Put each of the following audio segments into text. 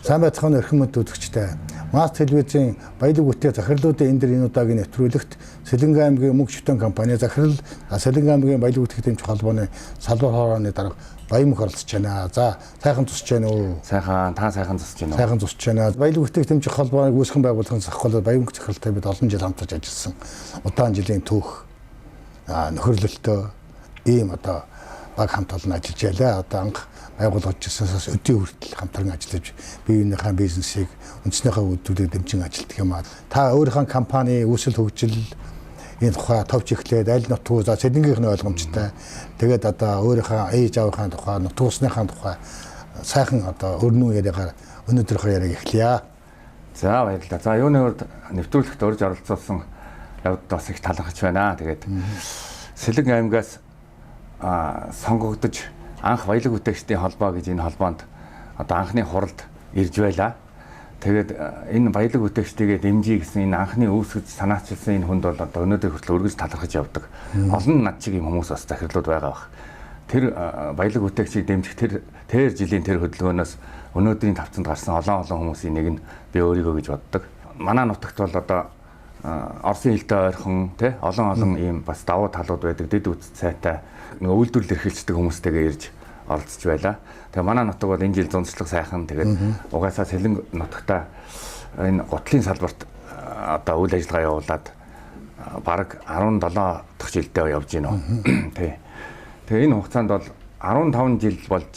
Сайн байцгааны эрхэм мэд үзэгчтэй. Маст телевизийн баялаг үтээ захирлуудын энэ дэр энэ удаагийн нэвтрүүлэгт Сэлэнгэ аймгийн мөнгө шүтэн компани захирал Сэлэнгэ аймгийн баялаг үтгэх тэмцэх холбооны салбар хоороны дарга Баян мөх оролцож байна. За сайхан тусч байна уу? Сайхан та сайхан тусч байна уу? Сайхан тусч байна. Баялаг үтгэх тэмцэх холбооныг үүсгэн байгуулсан захирал Баян мөх захиралтай бид олон жил хамтарч ажилласан. Удаан жилийн түүх нөхөрлөлтөө ийм одоо баг хамт олон ажиллаж байлаа. Одоо анх байгууллагчсаас өдөө хүртэл хамтран ажиллаж биеийнхээ бизнесийг үндснийхээ үйлдвэрийг дэмжин ажилладаг юм аа. Та өөрийнхөө компани үүсэл хөгжил энэ тухай товч эхлээд аль нутгуу за Сэлэнгийнх нь ойлгомжтой. Тэгээд одоо өөрийнхөө ээж аавынхаа тухай нутгуусныхаа тухай сайхан одоо өрнөө яриагаар өнөөдрийнхөө яриаг эхлэе. За баярлалаа. За юуны урд нэвтрүүлэгт орж оролцуулсан явдад бас их талархаж байна. Тэгээд Сэлэнгэ аймгаас сонгогдож анх баялаг бүтээгчдийн холбоо гэж энэ холбоонд одоо анхны хуралд ирж байлаа. Тэгээд энэ баялаг бүтээгчдийгээ дэмжиж гэсэн энэ анхны үүсгэж санаачилсан энэ хүнд бол одоо өнөөдөр хүртэл өргөж талархаж явдаг. Олон над чиг юм хүмүүс бас захирлууд байгаа бах. Тэр баялаг бүтээгчийг дэмжих тэр жилийн тэр хөдөлгөөнөөс өнөөдрийн тавцанд гарсан олон хүмүүсийн нэг нь би өөрийгөө гэж боддог. Манай нутагт бол одоо Оросын хэлтэй ойрхон тий олон ийм бас давуу талууд байдаг. Дэд үст сайтай нэг үйлдвэрлэл эрхэлцдэг хүмүүстэйгээ ирж оролцож байлаа. Тэгээ манай нутаг бол энэ жил зунцлаг сайхан тэгээд угаасаа Сэлэнгэ нутагтаа энэ гутлын салбарт одоо үйл ажиллагаа явуулаад бараг 17 дахь жилдээ явж байна. Тий. Тэгээ энэ хугацаанд бол 15 жил болж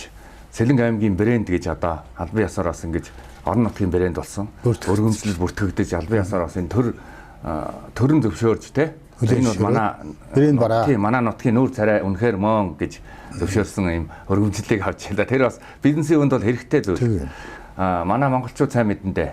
Сэлэнгэ аймгийн брэнд гэж одоо албан ёсоор бас ингэж орон нутгийн брэнд болсон. Өргөмжлөл бүртгэгдэж албан ёсоор бас энэ төрөн зөвшөөрж тий. Энэ бол манай брэнд бараа. Тийм манай нутгийн нүүр царай үнэхээр мөн гэж зөвшөөрсөн юм өргөмжлөлийг авч ялла. Тэр бас бизнесийн хүнд бол хэрэгтэй зүйл. Манай монголчууд сайн мэдэндээ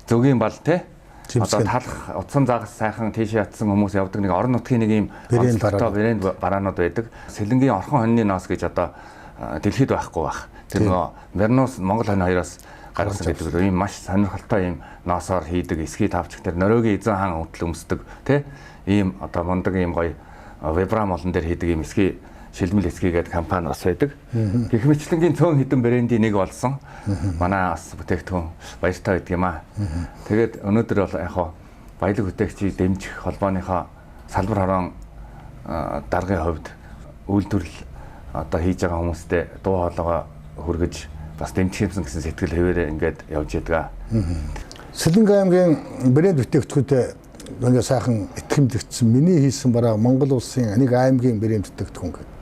зөвгийн бал тий. Одоо талах утсан загас сайхан тийш ятсан хүмүүс явдаг нэг орон нутгийн нэг юм брэнд бараанууд байдаг. Сэлэнгийн орхон хоньны ноос гэж одоо дэлхийд байхгүй байх. Тэр нөгөө Мернус Монгол хонь хоёроос гаргасан гэдэг ийм маш сонирхолтой ийм ноосоор хийдэг эсхий тавчиг тэр Норвегийн эзэн хаан хөтөл өмсдөг тий ийм одоо мундаг ийм гоё вебрам олон дээр хийдэг ийм эсхий шилмэл эсхий гэдэг компани бас байдаг. Гэх мэтлэнгийн цөөн хідэн брендийн нэг болсон. Манай бас бүтээгдэхүүн баяртай байдаг юм аа. Тэгээд өнөөдөр бол яг хаа баялаг бүтээгчийг дэмжих холбооныхоо салбар хорон даргын хувьд үйлдвэрлэл одоо хийж байгаа хүмүүстэй дуу хоолойгоо хүргэж бас дэмжихсэн гэсэн сэтгэл хэвээрээ ингээд явж байгаа. Сэлэнгэ аймгийн брэнд бүтээгдэхүүнтэй ингээ сайхан итгэмжлэгдсэн миний хийсэн бараа Монгол улсын нэг аймгийн брэнд бүтээгдэхүүн гэдэг.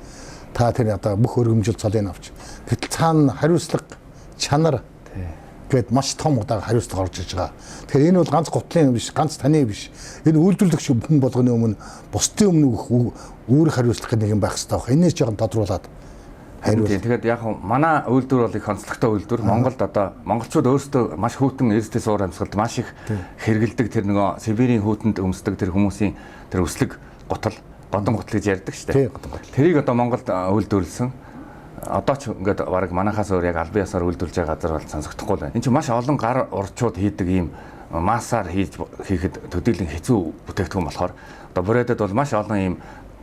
Та тэр одоо бүх өргөмжил цалын авч. Гэтэл цаана хариуцлага чанар гээд маш том удаа хариуцлага орж иж байгаа. Тэгэхээр энэ бол ганц гутлын биш, ганц таны биш. Энэ үйлдвэрлэгч хүн болгоны өмнө бусдын өмнө үүрэг хариуцлах нэг юм байх хэрэгтэй байна. Энэс жоохон тодруулаад тэгээд яг манай үйлдвэр бол их онцлогтой үйлдвэр. Монголд одоо монголчууд өөрсдөө маш хүйтэн эрсдэл суур амьсгалд маш их хэрэгэлдэг тэр нөгөө Сибирийн хүүтэнд өмсдөг тэр хүмүүсийн тэр өслөг гутал, годон гутал гэж ярьдаг шүү дээ. Тэрийг одоо Монголд үйлдвэрлэсэн. Одоо ч ингээд бараг манахаас өөр яг албан ёсоор үйлдвэрлэж байгаа газар бол сонсогдохгүй байна. Энд чинь маш олон гар урчууд хийдэг ийм массаар хийхэд төдийлөн хэцүү бүтээгдэхүүн болохоор одоо брэдэд бол маш олон ийм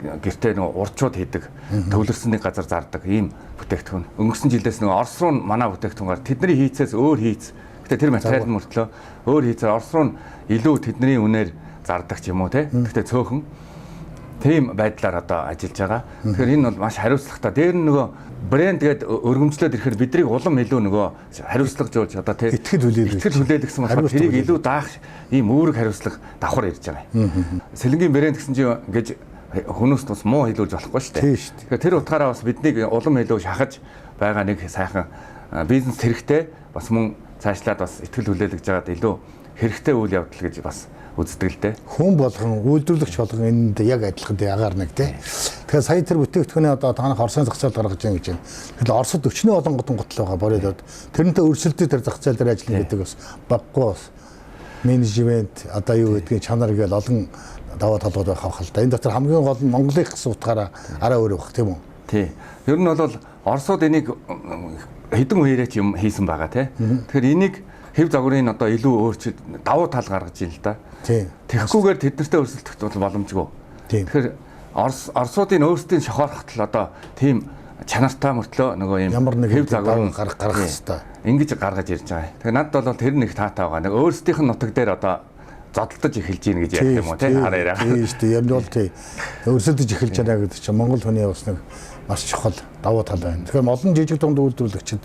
гэртээ нөгөө урчууд хийдэг төвлөрсөн нэг газар зардаг ийм бүтээгдэхүүн. Өнгөрсөн жилээс нөгөө Орос руу манай бүтээгдэхүүнээр тэдний хийцээс өөр хийц. Гэтэ тэр материал мөртлөө өөр хийцээр Орос руу илүү тэдний үнээр зардаг ч юм уу те. Гэтэ цөөхөн тийм байдлаар одоо ажиллаж байгаа. Тэгэхээр энэ бол маш хариуцлагатай. Дээр нь нөгөө брэнд гээд өргөмжлөөд ирэхээр бидрийг улам илүү нөгөө хариуцлагажуулж одоо те итгэл хүлээлгсэн болохоор тэрийг илүү даах ийм үүрэг хариуцлага давхар ирж байгаа юм. Сэлэнгийн брэнд гэсэн чинь ингэж хүмүүст бас муу хэлүүлж болохгүй шүү дээ. Тэгэхээр тэр утгаараа бас биднийг улам илүү шахаж байгаа нэг сайхан бизнес хэрэгтэй бас мөн цаашлаад бас итгэл хүлээлгэж байгаад илүү хэрэгтэй үйл явдал гэж бас үздэг л дээ. Хүн болгон үйлдвэрлэгч болгон энд яг адилхан ягаар нэг тий. Тэгэхээр сая тэр бүтээгдэхүүний одоо танах Оросын зах зээл гаргаж байгаа гэж байна. Тэгэхээр Оросд 40 олон гутал байгаа бориодод тэрнтэй өрсөлдөд тэр зах зээл дээр ажиллана гэдэг бас баггүй бас менежмент одоо юу гэдгийг чанар гээл олон даваа талууд байх хавхалтай. Энэ дотор хамгийн гол нь Монголын гэсэн утгаараа арай өөр байх тийм үү? Тий. Ер нь бол Оросууд энийг хэдэн үеэрээ юм хийсэн байгаа тий. Тэгэхээр энийг хэв загварын одоо илүү өөрчлөлт давуу тал гаргаж ийн л да. Тэгэхгүйгээр тэднэртэй өрсөлдөх бол боломжгүй. Тэгэхээр Оросуудын өөрсдийн шохоорхтол одоо тийм чанартай мөртлөө нөгөө юм ямар нэг хэв загвар гаргах хэрэгтэй. ингэж гаргаж ирж байгаа. Тэгэхээр надад бол тэр нэг таатай байгаа. Нэг өөрсдийнх нь нутаг дээр одоо зодтолдож эхэлж гин гэж ярьх юм уу тий хараараа. Тийм шүү дээ. Ер нь бол тий өрсөлдөж эхэлж байгаа гэдэг чинь Монгол хүний бас нэг маш чухал давуу тал байна. Тэгэхээр олон жижиг дунд үйлдвэрлэгчид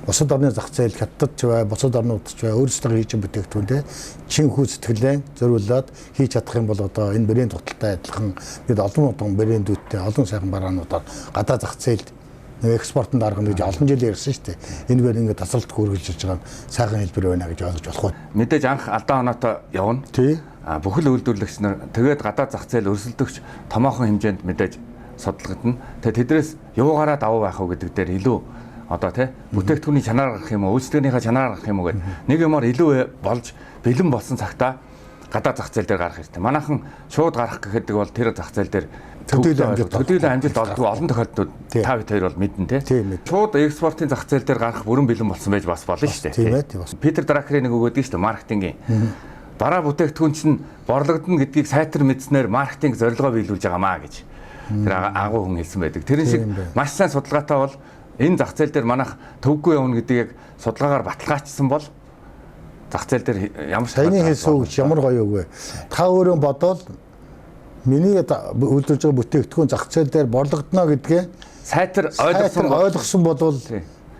бусад орны зах зээл хятадд ч бай, бусад орнууд ч бай өөрсдөө хийж бүтээгдэхүүнтэй чин хүү сэтгэлээ зориулаад хийж чадах юм бол одоо энэ брэнд худалдаа адилхан бид олон брэндүүдтэй олон сайхан бараануудаар гадаа зах зээлд экспортод аргана гэж олон жил ярьсан шүү дээ. Энэ бэр ингээд тасралтгүй үргэлж ирж байгаа сайхан хэлбэр байна гэж ойлгож болох байна. Мэдээж анх алдаа оноотой явна. Тий. Бүхэл үйлдвэрлэгч нар тэгээд гадаад зах зээл өрсөлдөгч томоохон хэмжээнд мэдээж судалгадна. Тэгээд тэдрээс юугаараа давуу байх уу гэдэг дээр илүү одоо тий бүтээгдэхүүний чанаар гарах юм уу, үйлчлэгнийхээ чанаар гарах юм уу гэдэг нэг юмар илүү болж бэлэн болсон цагтаа гадаад зах зээл дээр гарах хэрэгтэй. Манайхан шууд гарах гэхэд бол тэр зах зээл дээр төдийлөн амжилт олдгүй олон тохиолдлууд та бид хоёр бол мэднэ тий. Шууд экспортын зах зээл дээр гарах бүрэн бэлэн болсон байж бас болно шүү дээ. Тийм ээ. Питер Дракерийн нэг үг өгдөг шүү дээ маркетингийн. Бараа бүтээгдэхүүн чинь борлогдно гэдгийг сайтар мэдснээр маркетинг зорилгоо биелүүлж байгаамаа гэж тэр агуу хүн хэлсэн байдаг. Тэрэн шиг маш сайн судалгаатай бол энэ зах зээл дээр манайх төвгүй явна гэдгийг судалгаагаар баталгаажсан бол зах зээл дээр ямар саяны хэлсэн үг ямар гоё үг вэ? Та өөрөө бодвол миний үйлдвэрж байгаа бүтээгдэхүүн зах зээл дээр борлогдно гэдгээ сайтар ойлгосон бодвол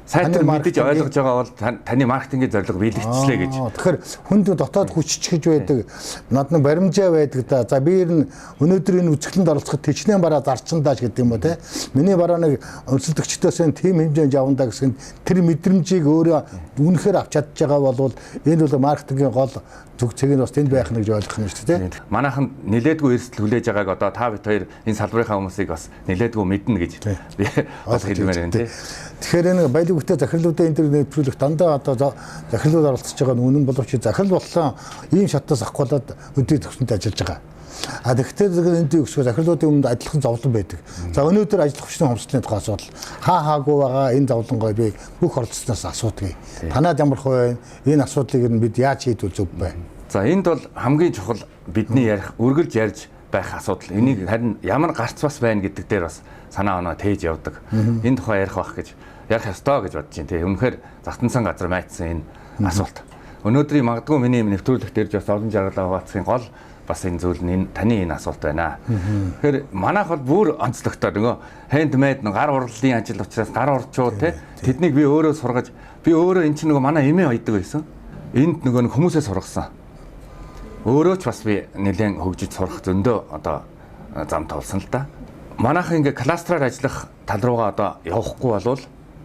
сайтар мэдэж ойлгож байгаа бол таны маркетингийн зорилго биелэгдчихлээ гэж. Тэгэхээр хүнд дотоод хүч гэж байдаг. Над нэг баримжаа байдаг да. За би энэ өнөөдөр энэ үзэсгэлэнд оролцоход төчнээ бараа зарчандааш гэдэг юм уу те. Миний бараа нэг өрсөлдөгчдөөс тийм хэмжээнд явна гэсэн тэр мэдрэмжийг өөрөө үнэхээр авч чадж байгаа бол энэ бол маркетингийн гол зүг цэг нь бас тэнд байх нэг гэж ойлгох юм шүү дээ. Манайхан нилээдгүй эрсдэл хүлээж байгааг одоо та бид хоёр энэ салбарынхаа хүмүүсийг бас нилээдгүй мэднэ гэж би бас хэлмээр байна тий. Тэгэхээр энэ баялаг бүтэц захирлуудын энэ төр нэвтрүүлэх дандаа одоо захирлууд оролцож байгаа нь үнэн боловч захирал боллоо ийм шатнаас ахгуулаад өдөрт төвчөнд ажиллаж байгаа. Тэгэхээр энэ төгсгөө захирлуудын өмнөд адилхан зовлон байдаг. За өнөөдөр ажиллах хүчний хомсдлын тухай асуудал хаагүй байгаа энэ зовлонгой би бүх оролцсноос асуудгийг. Танад ямар хувь энэ асуудлыг бид яаж шийдвэл зөв бэ? За энд бол хамгийн чухал бидний ярих үргэлж ярьж байх асуудал. Энийг харин ямар гарц бас байна гэдэг дээр бас санаа оноо тээж явдаг. Энэ тухай ярих байх гэж ярих ёстой гэж бодож байна. Тэг. Үнэхээр захтансан газар майцсан энэ асуулт. Өнөөдрийн магадгүй миний нэвтрүүлэгт ирж бас олон жаргалаа хуваацхийн гол бас энэ зүйл нь таны энэ асуулт байна. Тэгэхээр манайх бол бүр онцлогтой нөгөө хендмейд гар урлалын ажил учраас гар урчууд те тэднийг би өөрөө сургаж би өөрөө эн чинь нөгөө манай эмээ ойдог байсан. Энд нөгөө хүмүүсээ сургасан. Өөрөө ч бас би нэлээд хөгжиж сурах зөндөө одоо зам тавьсан л да. Манайх ингээ кластраар ажиллах тал руугаа одоо явахгүй болвол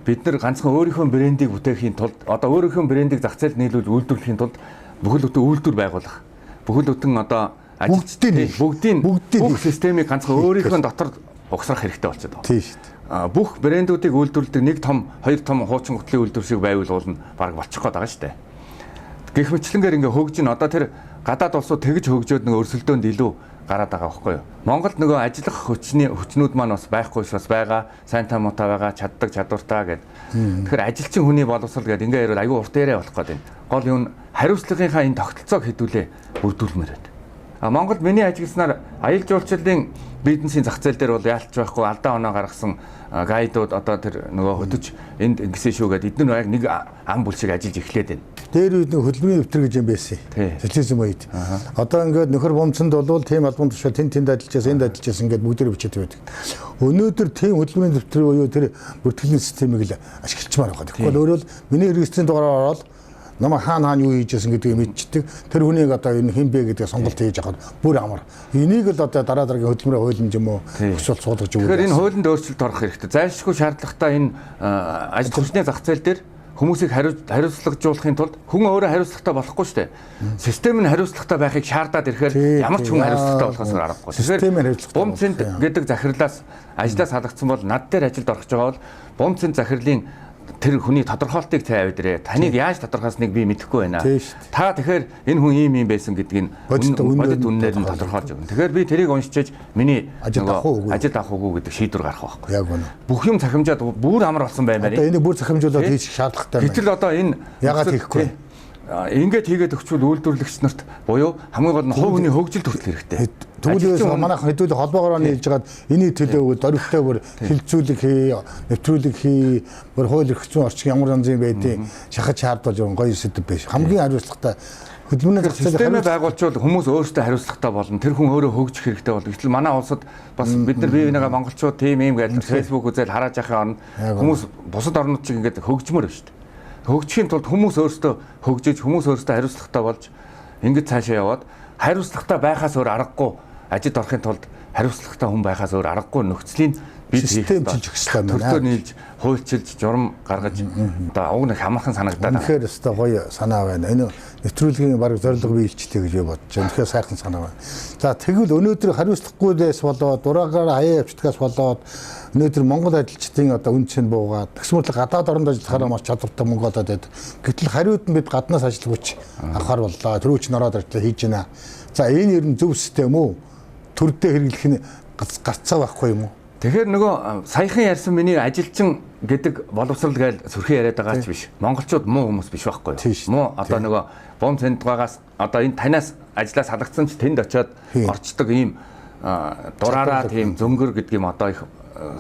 бид нар ганцхан өөрийнхөө брендийг бүтээхийн тулд одоо өөрийнхөө брендийг зах зээлд нийлүүл үйлдвэрлэхийн тулд бүхэл бүтэн үйлдвэр байгуулах. Бүхэл бүтэн одоо бүгдийн бүх системийг ганцхан өөрийнхөө дотор угсрах хэрэгтэй болчиход байна. Тийм шүү дээ. Бүх брэндүүдийг үйлдвэрлэдэг нэг том, хоёр том хуучин гутлын үйлдвэр шиг байвуулна баг болчих гээд байгаа шүү дээ. Гэх мэтлэнгээр ингээ хөгжин одоо тэр гадаад улсууд тэгж хөгжөөд нэг өрсөлдөөнд илүү гараад байгаа байхгүй юу? Монголд нөгөө ажиллах хүчнүүд маань бас байхгүй ш бас байгаа, сайн та муутай байгаа, чаддаг чадвартай гэдэг. Тэгэхээр ажилчин хүний боловсрол гэдэг ингээ ярил аюу урт яриа болох гээд байна. Гол юм хариуцлагынхаа энэ тогтолцоог хэдүүлээ бүрдүүлмээр байна. Монголд миний ажигласнаар аялал жуулчлалын бизнесийн зах зээл дээр бол яалтч байхгүй алдаа оноо гаргасан гайдууд одоо тэр нөгөө хөтөж энд ингэсэн шүү гэдэг эдгээр нэг ам бүл шиг ажиллаж эхлээд байна. Дээр үед нэг хөдөлмөрийн өвтөр гэж юм байсан. Социализм үед. Одоо ингээд нөхөр бомцонд болвол тийм албан тушаал тэнд ажиллаж энд ажиллаж ингээд бүгдээр бичээд байдаг. Өнөөдөр тийм хөдөлмөрийн өвтөр буюу тэр бүртгэлийн системийг л ашиглачмаар байгаа. Тэгэхгүй бол өөрөө миний регистрийн дугаараар ороод намайг хаана юу хийжсэн гэдгийг мэдчихдэг. Тэр хүнийг одоо энэ хэн бэ гэдгийг сонголт хийж авахд бүр амар. Энийг л одоо дараа дараагийн хөдөлмөрийн хуулийн юм уу өсвөл суулгаж өгөх. Тэгэхээр энэ хуулинд өөрчлөлт орох хэрэгтэй. Зайлшгүй шаардлагатай энэ ажил хүчний зах зээл дээр хүмүүсийг хариуцлагажуулахын тулд хүн өөрөө хариуцлагатай болохгүй шүү дээ. Систем нь хариуцлагатай байхыг шаардаад ирэхээр ямар ч хүн хариуцлагатай болохоос аргагүй. Тэгэхээр бомцент гэдэг захирлаас ажлаас халагдсан бол над дээр ажилд орох гэж байгаа бол бомцент захирлын тэр хүний тодорхойлтыг тавиад ирээ. Таныг яаж тодорхойлсныг би мэдэхгүй байна. Та тэгэхээр энэ хүн ийм байсан гэдгийг бодит үнээр нь тодорхойлж өгнө. Тэгэхээр би тэрийг уншиж миний ажил авах уугүй гэдэг шийдвэр гаргах байхгүй. Яг үнэ. Бүх юм цахимжаад бүр амар болсон баймаар. Одоо энийг бүр цахимжуулаад хийх шаардлагатай байна. Гэтэл одоо энэ ягаад хийхгүй? ингээд хийгээд өгчвөл үйлдвэрлэгч нарт буюу хамгийн гол нь хувь хүний хөгжилд хүртэл хэрэгтэй. Тэгвэл манайх хэдүүл холбоогоор нийлж байгаад энийг төлөөгөө дөрөвтэй бүр хилцүүлэг хий, нэвтрүүлэг хий, бүр хууль эрх зүйн орчин ямар янзын байдгийг шахаж шаардвал юм гоё сэдв биш. Хамгийн хариуцлагатай хөдөлмөрийн системээ байгуулчвал хүмүүс өөрсдөө хариуцлагатай болно. Тэр хүн өөрөө хөгжих хэрэгтэй болно. Гэтэл манай улсад бас бид нар бие бинийгаа монголчууд тийм юм гэдэг фэйсбુક үзэл хараад яхаа хүмүүс бусад орнууд шиг ингээд хөгжмөр шүү дээ. Хөгжихийн тулд хүмүүс өөрсдөө хөгжиж, хүмүүс өөрсдөө хариуцлагатай болж ингэж цаашаа яваад хариуцлагатай байхаас өөр аргагүй ажид орохын тулд хариуцлагатай хүн байхаас өөр аргагүй нөхцөлийн бид системчилж өгсөн байна. Төртөө нийлж, хуульчилж, журам гаргаж одоо уг нэг хамархан санагдаад байна. Тэгэхээр өстой гоё санаа байна. Энэ нэвтрүүлгийн баг зорилго биелчлээ гэж бодож байна. Тэгэхээр сайхан санаа байна. За тэгвэл өнөөдөр хариуцлагагүйдээс болоод дураагаар хаяа явчихдгаас болоод өнөөдөр Монгол ажилчдын одоо үн цэн буугаад тэгсмэрлэг гадаад оронд ажиллахаараа маш чадвартай мөнгө олоод байдаг. Гэтэл хариуд нь бид гаднаас ажил хүч авахар боллоо. Төрөөч нь ороод ажиллаа хийж байна. За энэ ер нь зөв систем үү? Төрдөө хэрэглэх нь гарцаа байхгүй юм уу? Тэгэхээр нөгөө саяхан ярьсан миний ажилчин гэдэг боловсрал гээл сөрхөн яриад байгаач биш. Монголчууд муу хүмүүс биш байхгүй юу? Муу одоо нөгөө бом цэндгаагаас одоо энэ танаас ажлаас халагдсан ч тэнд очиод орчдөг ийм дураараа тийм зөнгөр гэдэг юм одоо их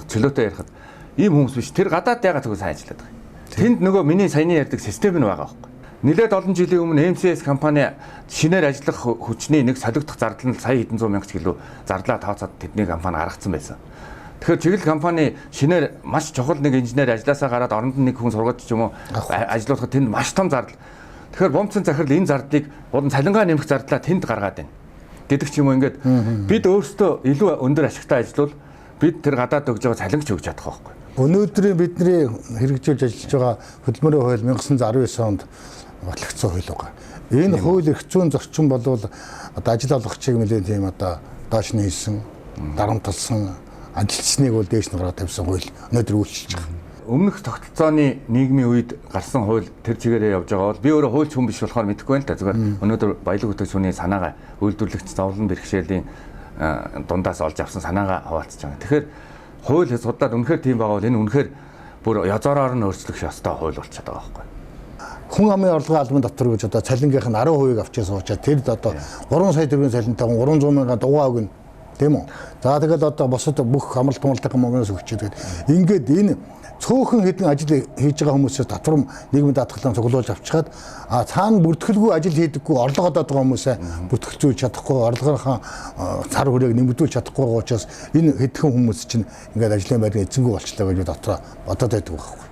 чөлөөтэй ярихад ийм хүмүүс биш. Тэр гадаад ягаад тэгвэл сайн ажилладаг юм. Тэнд нөгөө миний саяны ярьдаг систем нь байгаа байхгүй. Нилээд олон жилийн өмнө MCS компани шинээр ажиллах хүчний нэг солигдох зардал нь сая хэдэн зуун мянга кг зардлаа тооцоод тэдний компани гаргацсан байсан. Тэгэхээр чиглэл компани шинээр маш чухал нэг инженер ажилласаа гараад оронд нэг хүн сургаж ч юм уу ажиллуулахад тэнд маш том зардал. Тэгэхээр бомцын захирал энэ зардлыг болон цалингаа нэмэх зардлаа тэнд гаргаад байна. Гэдэг ч юм уу ингээд бид өөрсдөө илүү өндөр ашигтай ажиллавал бид тэр гадаад өгж байгаа цалинч өгч чадах байхгүй. Өнөөдрийн бидний хэрэгжүүлж ажиллаж байгаа хөдөлмөрийн хууль 1919 онд батлагдсан хууль байгаа. Энэ хууль эрх зүйн зорчин болвол одоо ажил олгогчийг нэлээд тийм одоо доош нь хийсэн, дарамтлсан ажилчныг бол дээш нь гараад тавьсан хууль өнөөдөр үйлчилж байгаа. Өмнөх тогтолцооны нийгмийн үед гарсан хууль тэр чигээрээ явж байгаа бол би өөрөө хуульч хүн биш болохоор мэдэхгүй байна л да. Зүгээр өнөөдөр баялаг хөтөч хүний санаагаа үйлдвэрлэгч зовлон бэрхшээлийн дундаас олж авсан санаагаа хаваалцж байгаа. Тэгэхээр хууль судлаад үнэхээр тийм байгаа бол энэ үнэхээр бүр язороор нь өөрчлөх ёстой хууль болчиход байгаа байхгүй. Хүн амын орлогын албан дотор гэж одоо цалингийнх нь 10% авчиж суучаад тэр одоо 3 сая төгрөгийн цалинтай 300 мянган дугаа өгнө. Тийм үү? За тэгэл одоо босод бүх амралт томлтын мөнгөөс өгчээд ингээд энэ цөөхөн хэдэн ажил хийж байгаа хүмүүсээс татвар нийгмийн даатгалын цуглуулж авчихад цаана бүртгэлгүй ажил хийдэггүй орлого одоод байгаа хүмүүсээ бүртгэлцүүлж чадахгүй орлогынхаа цар хүрээг нэмэгдүүлж чадахгүй байгаа учраас энэ хэдхэн хүмүүс чинь ингээд ажлын байрны эзэнгүй болчлоо гэж дотроо бодоод байдаг байхгүй.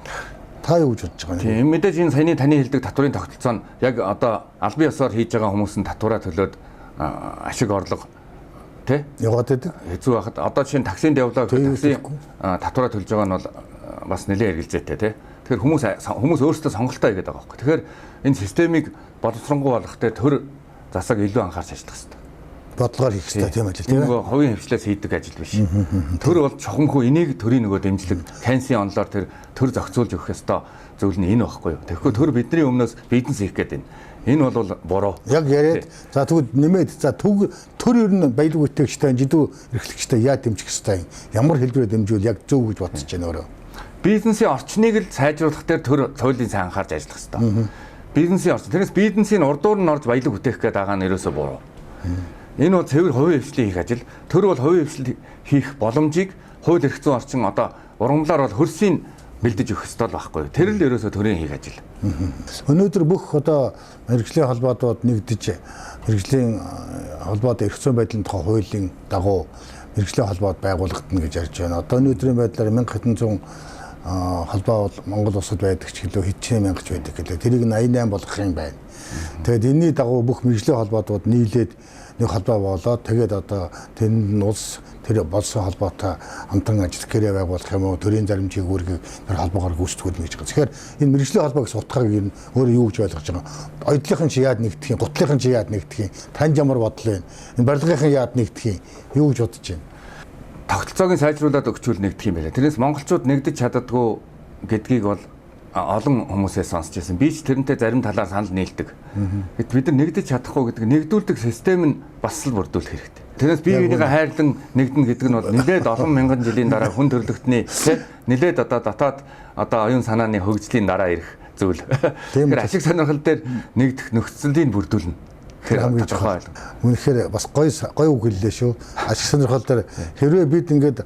Та юу гэж бодож байгаа юм? Тийм мэдээж энэ саяны таны хэлдэг татварын тогтолцоо нь яг одоо албан ёсоор хийж байгаа хүмүүс нь татвараа төлөөд ашиг орлого тэ яваад байдаг. Хэцүү байхад одоо чинь таксинд явлаа гэхэд такси татвараа төлж байгаа нь бол бас нэлээд эргэлзээтэй тий. Тэгэхээр хүмүүс өөрсдөө сонголтоо хийгээд байгаа байхгүй. Тэгэхээр энэ системийг боловсронгуй болгохтой төр засаг илүү анхаарч ажиллах хэрэгтэй. Бодлогоор хийх хэрэгтэй тийм ажил тийм. Нөгөө хувийн хвшлээс хийдэг ажил биш. Төр бол чухамхүү энийг төрийн нөгөө дэмжлэг пенсийн онлоор тэр төр зохицуулж өгөх ёстой зүйл нь энэ байхгүй юу. Тэгэхгүй төр бидний өмнөөс бизнес хийх гээд байна. Энэ бол буруу. Яг яриад за тэгвэл нэмээд за төр ер нь баялаг үтгэгчтэй жидүү эрхлэгчтэй яа дэмжих ёстой юм. Ямар хэлбэрээр дэмжүүл яг зөв гэж бодож байна өөрөө. Бизнесийн орчныг л сайжруулах дээр төр хуулийн сайн анхаарч ажиллах хэрэгтэй. Бизнесийн орчин. Тэрнээс бизнесийн урдуур нь орж баялаг бүтээх гээд байгаа нь ерөөсөө буруу. Энэ бол цэвэр хувийн хвшлийн хийх ажил. Төр бол хувийн хвшил хийх боломжийг хууль эрх зүйн орчин одоо ургамлаар бол хөрсийг бэлдэж өгөх ёстой байхгүй. Тэр л ерөөсөө төрийн хийх ажил. Өнөөдөр бүх одоо мэрэгжлийн холбоотууд нэгдэж мэрэгжлийн холбоот эрх зүйн байдлын тухай хуулийн дагуу мэрэгжлийн холбоот байгуулагдана гэж ярьж байна. Одоо өнөөдрийн байдлаар 1700 холбоо бол Монгол улсад байдаг ч гэлөө хэдчээ мянгаж байдаг гэлээ. Тэрийг 88 болгох юм байна. Тэгээд энэний дагуу бүх мэрэгжлийн холбоотууд нийлээд нэг холбоо болоод тэгээд одоо тэнд нь улс тэр болсон холбоотой хамтран ажиллах гэрээ байгуулах юм уу, төрийн заримжийг үүргийг тэр холбоогоор гүйцэтгэх гэж байгаа. Тэгэхээр энэ мэрэгжлийн холбоо гэсэн утгааг ер нь өөрөө юу гэж ойлгож байгаа. Ойдлынхан чи яад нэгдэх юм, гутлынхан чи яад нэгдэх юм, танд ямар бодол вэ? Энэ барилгынхан яад нэгдэх юм, юу гэж бодож байна? Тогтолцоог нь сайжруулад өгчүүл нэгдэх юм байна. Тэрнээс монголчууд нэгдэж чаддаггүй гэдгийг бол олон хүмүүсээс сонсч байсан. Би ч тэрнтэй зарим талаар санал нийлдэг. Бид нар нэгдэж чадахгүй гэдэг нэгдүүлдэг систем нь бас л бүрдүүлэх хэрэгтэй. Тэрнээс бие бинийгээ хайрлан нэгдэнэ гэдэг нь бол нэлээд олон мянган жилийн дараа хүн төрлөختний нэлээд одоо дотоод одоо оюун санааны хөгжлийн дараа ирэх зүйл. Тийм Тэгэхээр ашиг сонирхол дээр нэгдэх нөхцөлийг бүрдүүлнэ. Тэр хамгийн чухал. Үнэхээр бас гоё үг хэллээ шүү. Ашиг сонирхол дээр хэрвээ бид ингээд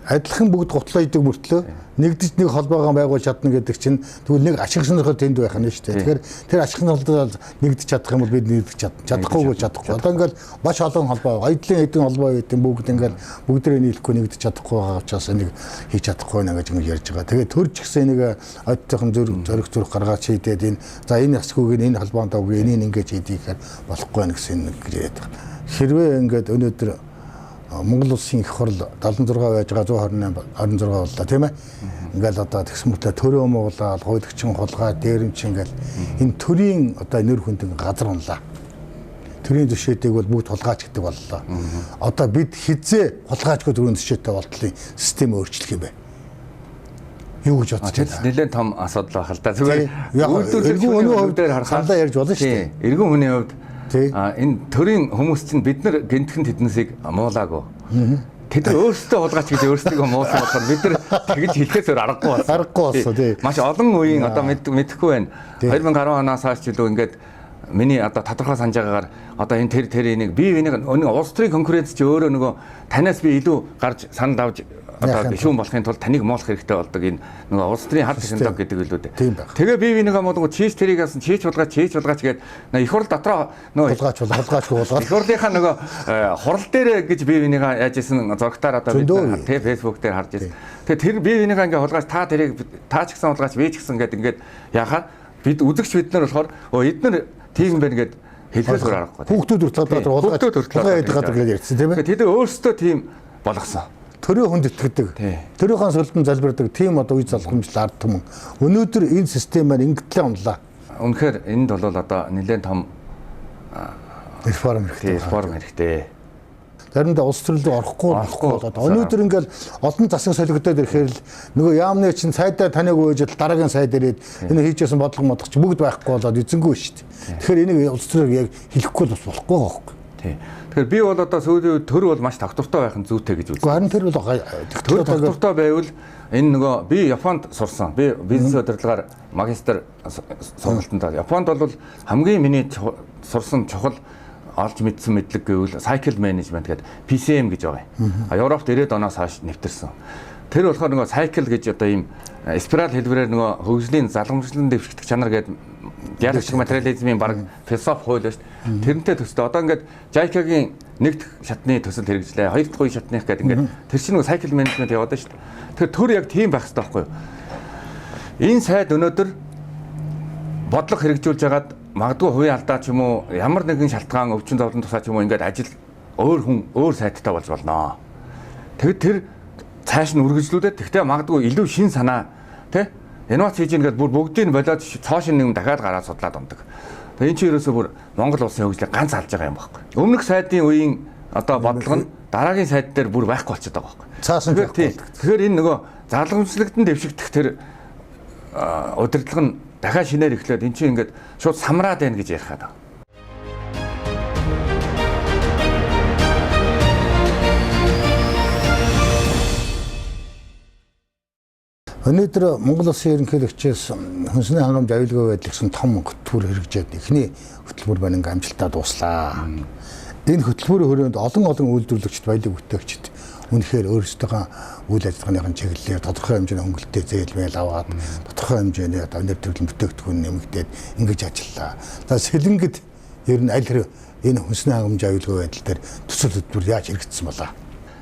адилхан бүгд гутлаа идэг мөртлөө нэгдэж нэг холбоогоо байгуулж чадна гэдэг чинь тэгвэл нэг ашиг сонирхол тэнд байх нь шүү дээ. Тэгэхээр тэр ашиг сонирхолтой нэгдэж чадах юм бол бид нэгдэж чадахгүй чадахгүй. Одоо ингээд маш олон холбоо, айдлын хэдэн холбоо гэдэг бүгд ингээд бүгдээ нийлэхгүй нэгдэж чадахгүй байгаа учраас энийг хийж чадахгүй нэ гэж ярьж байгаа. Тэгээд төрж гисэн нэг ойдтойхон зөрөх гаргаад шийдээд энэ за энэ асгүйг энэ холбоонд авгүй энийг ингэж хийдийхээр болохгүй байх гэсэн нэг яриад байгаа. Хэрвээ ингээд өнөөдөр Монгол улсын их хурл 76 байж байгаа 128 26 боллоо тийм ээ. Ингээл одоо тэгсэн мэт төрөө Монголаа хуулийн хулгай дээрэмч ингээл энэ төрийн одоо нэр хүндэн газар унлаа. Төрийн төшөөдийг бол бүгд хулгайч гэдэг боллоо. Одоо бид хизээ хулгайчгүй төрийн төшөөтэй болтлын систем өөрчлөх юм бэ. Юу гэж бодож байна? Нэлээд том асуудал байх л да. Зүгээр эргэн хүний хувьд харахад ярьж болно шүү дээ. Эргэн хүний хувьд энэ төрийн хүмүүс чинь бид нар гинтгэн тэднэсийг муулаагүй. Тэд өөрсдөө хулгайч гэж өөрсдөө муусан болохоор бид нар тэгж хэлэхээс өөр аргагүй болсон. Аргагүй болсон тий. Маш олон үеийн одоо мэдэхгүй байна. 2010 оноос хойш ч илүү ингээд миний одоо тодорхой санаж байгаагаар одоо энэ тэр энийг би энийг улс төрийн конкуренц чи өөрөө нөгөө танаас би илүү гарч санал авч одоо гишүүн болохын тулд таныг муулах хэрэгтэй болдог энэ нөгөө улс төрийн хард технологи гэдэг илүү дээ. Тэгээ би нэгэ модон чийч тэрийг асан чийч хулгайч гээд их хурл дотроо нөгөө хулгайч их хурлынхаа нөгөө хурал дээр гэж би нэгэ яаж исэн зургатаар одоо бид тэ фэйсбુક дээр харж ирсэн. Тэгээ тэр би нэгэ ингээ хулгайч та тэрийг та ч гэсэн хулгайч би ч гэсэн гээд ингээд яхаа бид үзэгч бид нар болохоор эдгээр тийм байна гэд хэлхээс өөр аргагүй. Хүүхдүүд хүртэл хулгай гэдэг гадаг ярьсан тийм ээ. Тэд өөрсдөө тийм болгосон. Төрийн хүнд итгэдэг. Төрийнхөө сүлдэн залбирдаг тийм одоо үе залхамжлал ард түмэн. Өнөөдөр энэ системээр ингэтлээ унлаа. Үнэхээр энд бол одоо нэлээд том реформ хэрэгтэй. Реформ хэрэгтэй. Заримдаа улс төрлөө орохгүй болоод өнөөдөр ингээл олон засаг солигдоод ирэхээр л нөгөө яамны чинь сайдаа таныг өөжл дараагийн сайд ирээд энэ хийжсэн бодлого модох чи бүгд байхгүй болоод эзэнгүй шүү дээ. Тэгэхээр энийг улс төрлөөр яг хэлэхгүй бас болохгүй байхгүй. Тий. Тэгэхээр би бол одоо сүүлийн төр бол маш тогтвортой байх нь зүйтэй гэж үздэг. Харин тэр бол төр тогтвортой байвал энэ нөгөө би Японд сурсан. Би бизнес удирдлагаар магистр сургалтанд. Японд бол хамгийн миний сурсан чухал олж мэдсэн мэдлэг гэвэл cycle management гэдэг PCM гэж байгаа юм. Европт 90-ад оноос хойш нэвтэрсэн. Тэр болохоор нөгөө cycle гэж одоо ийм спираль хэлбэрээр нөгөө хөгжлийн залгамжлалын дэвшигдэх чанар гэдэг диалектик материализмын баг философи хууль шүү дээ. Тэрнтэй төстэй. Одоо ингээд JICA-гийн нэг шатны төсөл хэрэгжлээ. Хоёр дахь үе шатных гэдэг ингээд тэр чинь нөгөө cycle management яваад шүү дээ. Тэгэхээр төр яг тийм байх хэрэгтэй байхгүй юу? Энэ сайд өнөөдөр бодлого хэрэгжүүлж хагаад магадгүй хувийн алдаа ч юм уу ямар нэгэн шалтгаан өвчин зовлон тусаа ч юм уу ингээд ажил өөр сайттай болж болно. Тэгэд тэр цааш нь үргэлжлүүлээд тэгтээ магадгүй илүү шин санаа тий инновац хийж ингээд бүр бүгдийг болоод цоо шин нэм дахиад гараад судлаад ундаг. Тэгээ энэ чинь ерөөсөө бүр Монгол улсын хөгжлийг ганц алж байгаа юм байхгүй. Өмнөх сайдын үеийн одоо бодлого нь дараагийн сайд дээр бүр байхгүй болчиход байгаа байхгүй. Цаасан байхгүй. Тэгэхээр энэ нөгөө залгамжлагдан дэвшигдэх тэр удирдлага нь дахиад шинээр эхлээд эн чинь ингээд шууд самраад байна гэж ярих гэдэг. Өнөөдөр Монгол Улсын ерөнхийлөгчөөс хүнсний хангамж аюулгүй байдал гэсэн том хөтөлбөр хэрэгжээд эхний хөтөлбөр байна ингээм амжилтаа дуслаа. Энэ хөтөлбөрийн хүрээнд олон үйлдвэрлэгчд баялаг бүтээгчд үнэхээр өөрсдийнхөө үйл ажиллагааныхын чиглэлээр тодорхой хэмжээний хөнгөлөлтөй зээлмэл аваад тодорхой хэмжээний одоо өндөр төрлийн бүтээгдэхүүн нэмэгдээд ингэж ажиллаа. За сэлэнгэд ер нь аль хэрэг энэ хүнсний хангамж аюулгүй байдал дээр төсөл хөтөлбөр яаж хэрэгжсэн болоо?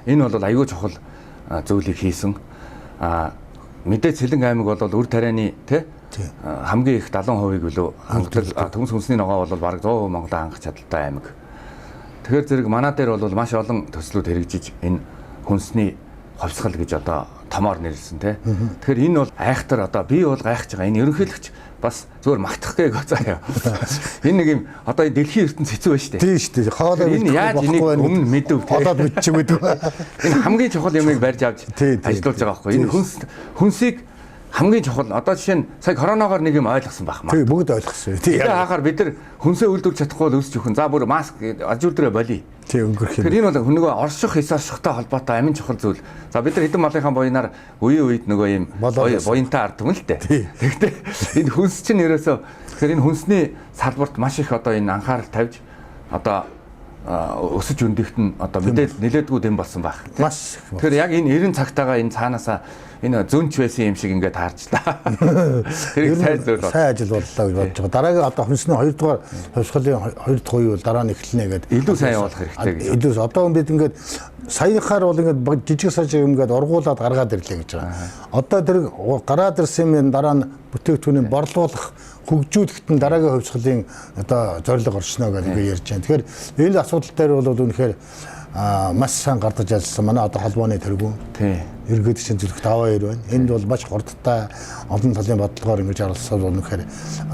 Энэ бол аюул чухал зүйлийг хийсэн. Мэдээж Сэлэнг аймаг бол үр тарианы хамгийн их 70% билүү хангалттай төмс хүнсний ногоо бол бараг 100% Монголоо хангах чадaltaй аймаг. Тэгэхээр зэрэг манай дээр бол маш олон төслүүд хэрэгжиж энэ хүнсний хувьсгал гэж одоо томоор нэрлсэн тий. Тэгэхээр энэ бол айхтар одоо би бол гайхаж байгаа. Энэ ерөнхийлөгч бас зүгээр магтах гээ заяа. Энэ нэг юм одоо дэлхийн ертөнц хэцүү байна шүү дээ. Тийм шүү дээ. Хоолой энэ яаж энийг өмнө мэдв тий. Олоод мэдчих мэдв. Энэ хамгийн чухал юмыг барьж авч ажиллуулж байгаа байхгүй. Энэ хүнсийг хамгийн чухал одоо жишээ нь сая коронавигоор нэг юм ойлгосон байх маа. Тийм бүгд ойлгосон. Тийм хахаар бид нар хүнсээ үйлдвэрлэж чадахгүй л өсч өгөн. За бүр маск аж үйлдвэрээ болий. Тий өнгөрөх юм. Тэгэхээр энэ бол нөгөө орших эс оршихтой холбоотой амин чухал зүйл. За бид нар хэдэн малынхаа буянаар үеийн үед нөгөө ийм буянтай ард түмэн л дээ. Тэгэхдээ энэ хүнс чинь ерөөсөө тэгэхээр энэ хүнсний салбарт маш их одоо энэ анхаарал тавьж одоо өсөж өндөгт нь одоо мэдээд нилээдгүй дэм болсон байх. Маш. Тэгэхээр яг энэ 90 цагтаага энэ цаанаасаа энэ зөнч байсан юм шиг ингээд таарчлаа. Тэр сайн зүйл бол. Сайн ажил боллоо гэж бодож байгаа. Дараагийн одоо хүнсний 2 дугаар хувьсгалын 2 дахь үе бол дараа нь эхэлнэ гэдэг. Илүү сайн явуулах хэрэгтэй гэж. Илүү одоо бид ингээд саяхаар бол ингээд жижиг сажиг юм ингээд ургуулад гаргаад ирлээ гэж байгаа. Одоо тэр гараад ирсэн юм дараа нь бүтээгдэхүүнийг борлуулах хөгжүүлэхэд нь дараагийн хувьсгалын одоо зорилго оршно гэж би ярьж байна. Тэгэхээр энэ асуудал дээр бол үнэхээр маш сайн гардаж ажилласан манай одоо холбооны тэргүүн. Тий. Иргэд чинь зүрх 5-2 байна. Энд бол маш хурдтай олон талын бодлогоор ингэж аргалсан бол үнэхээр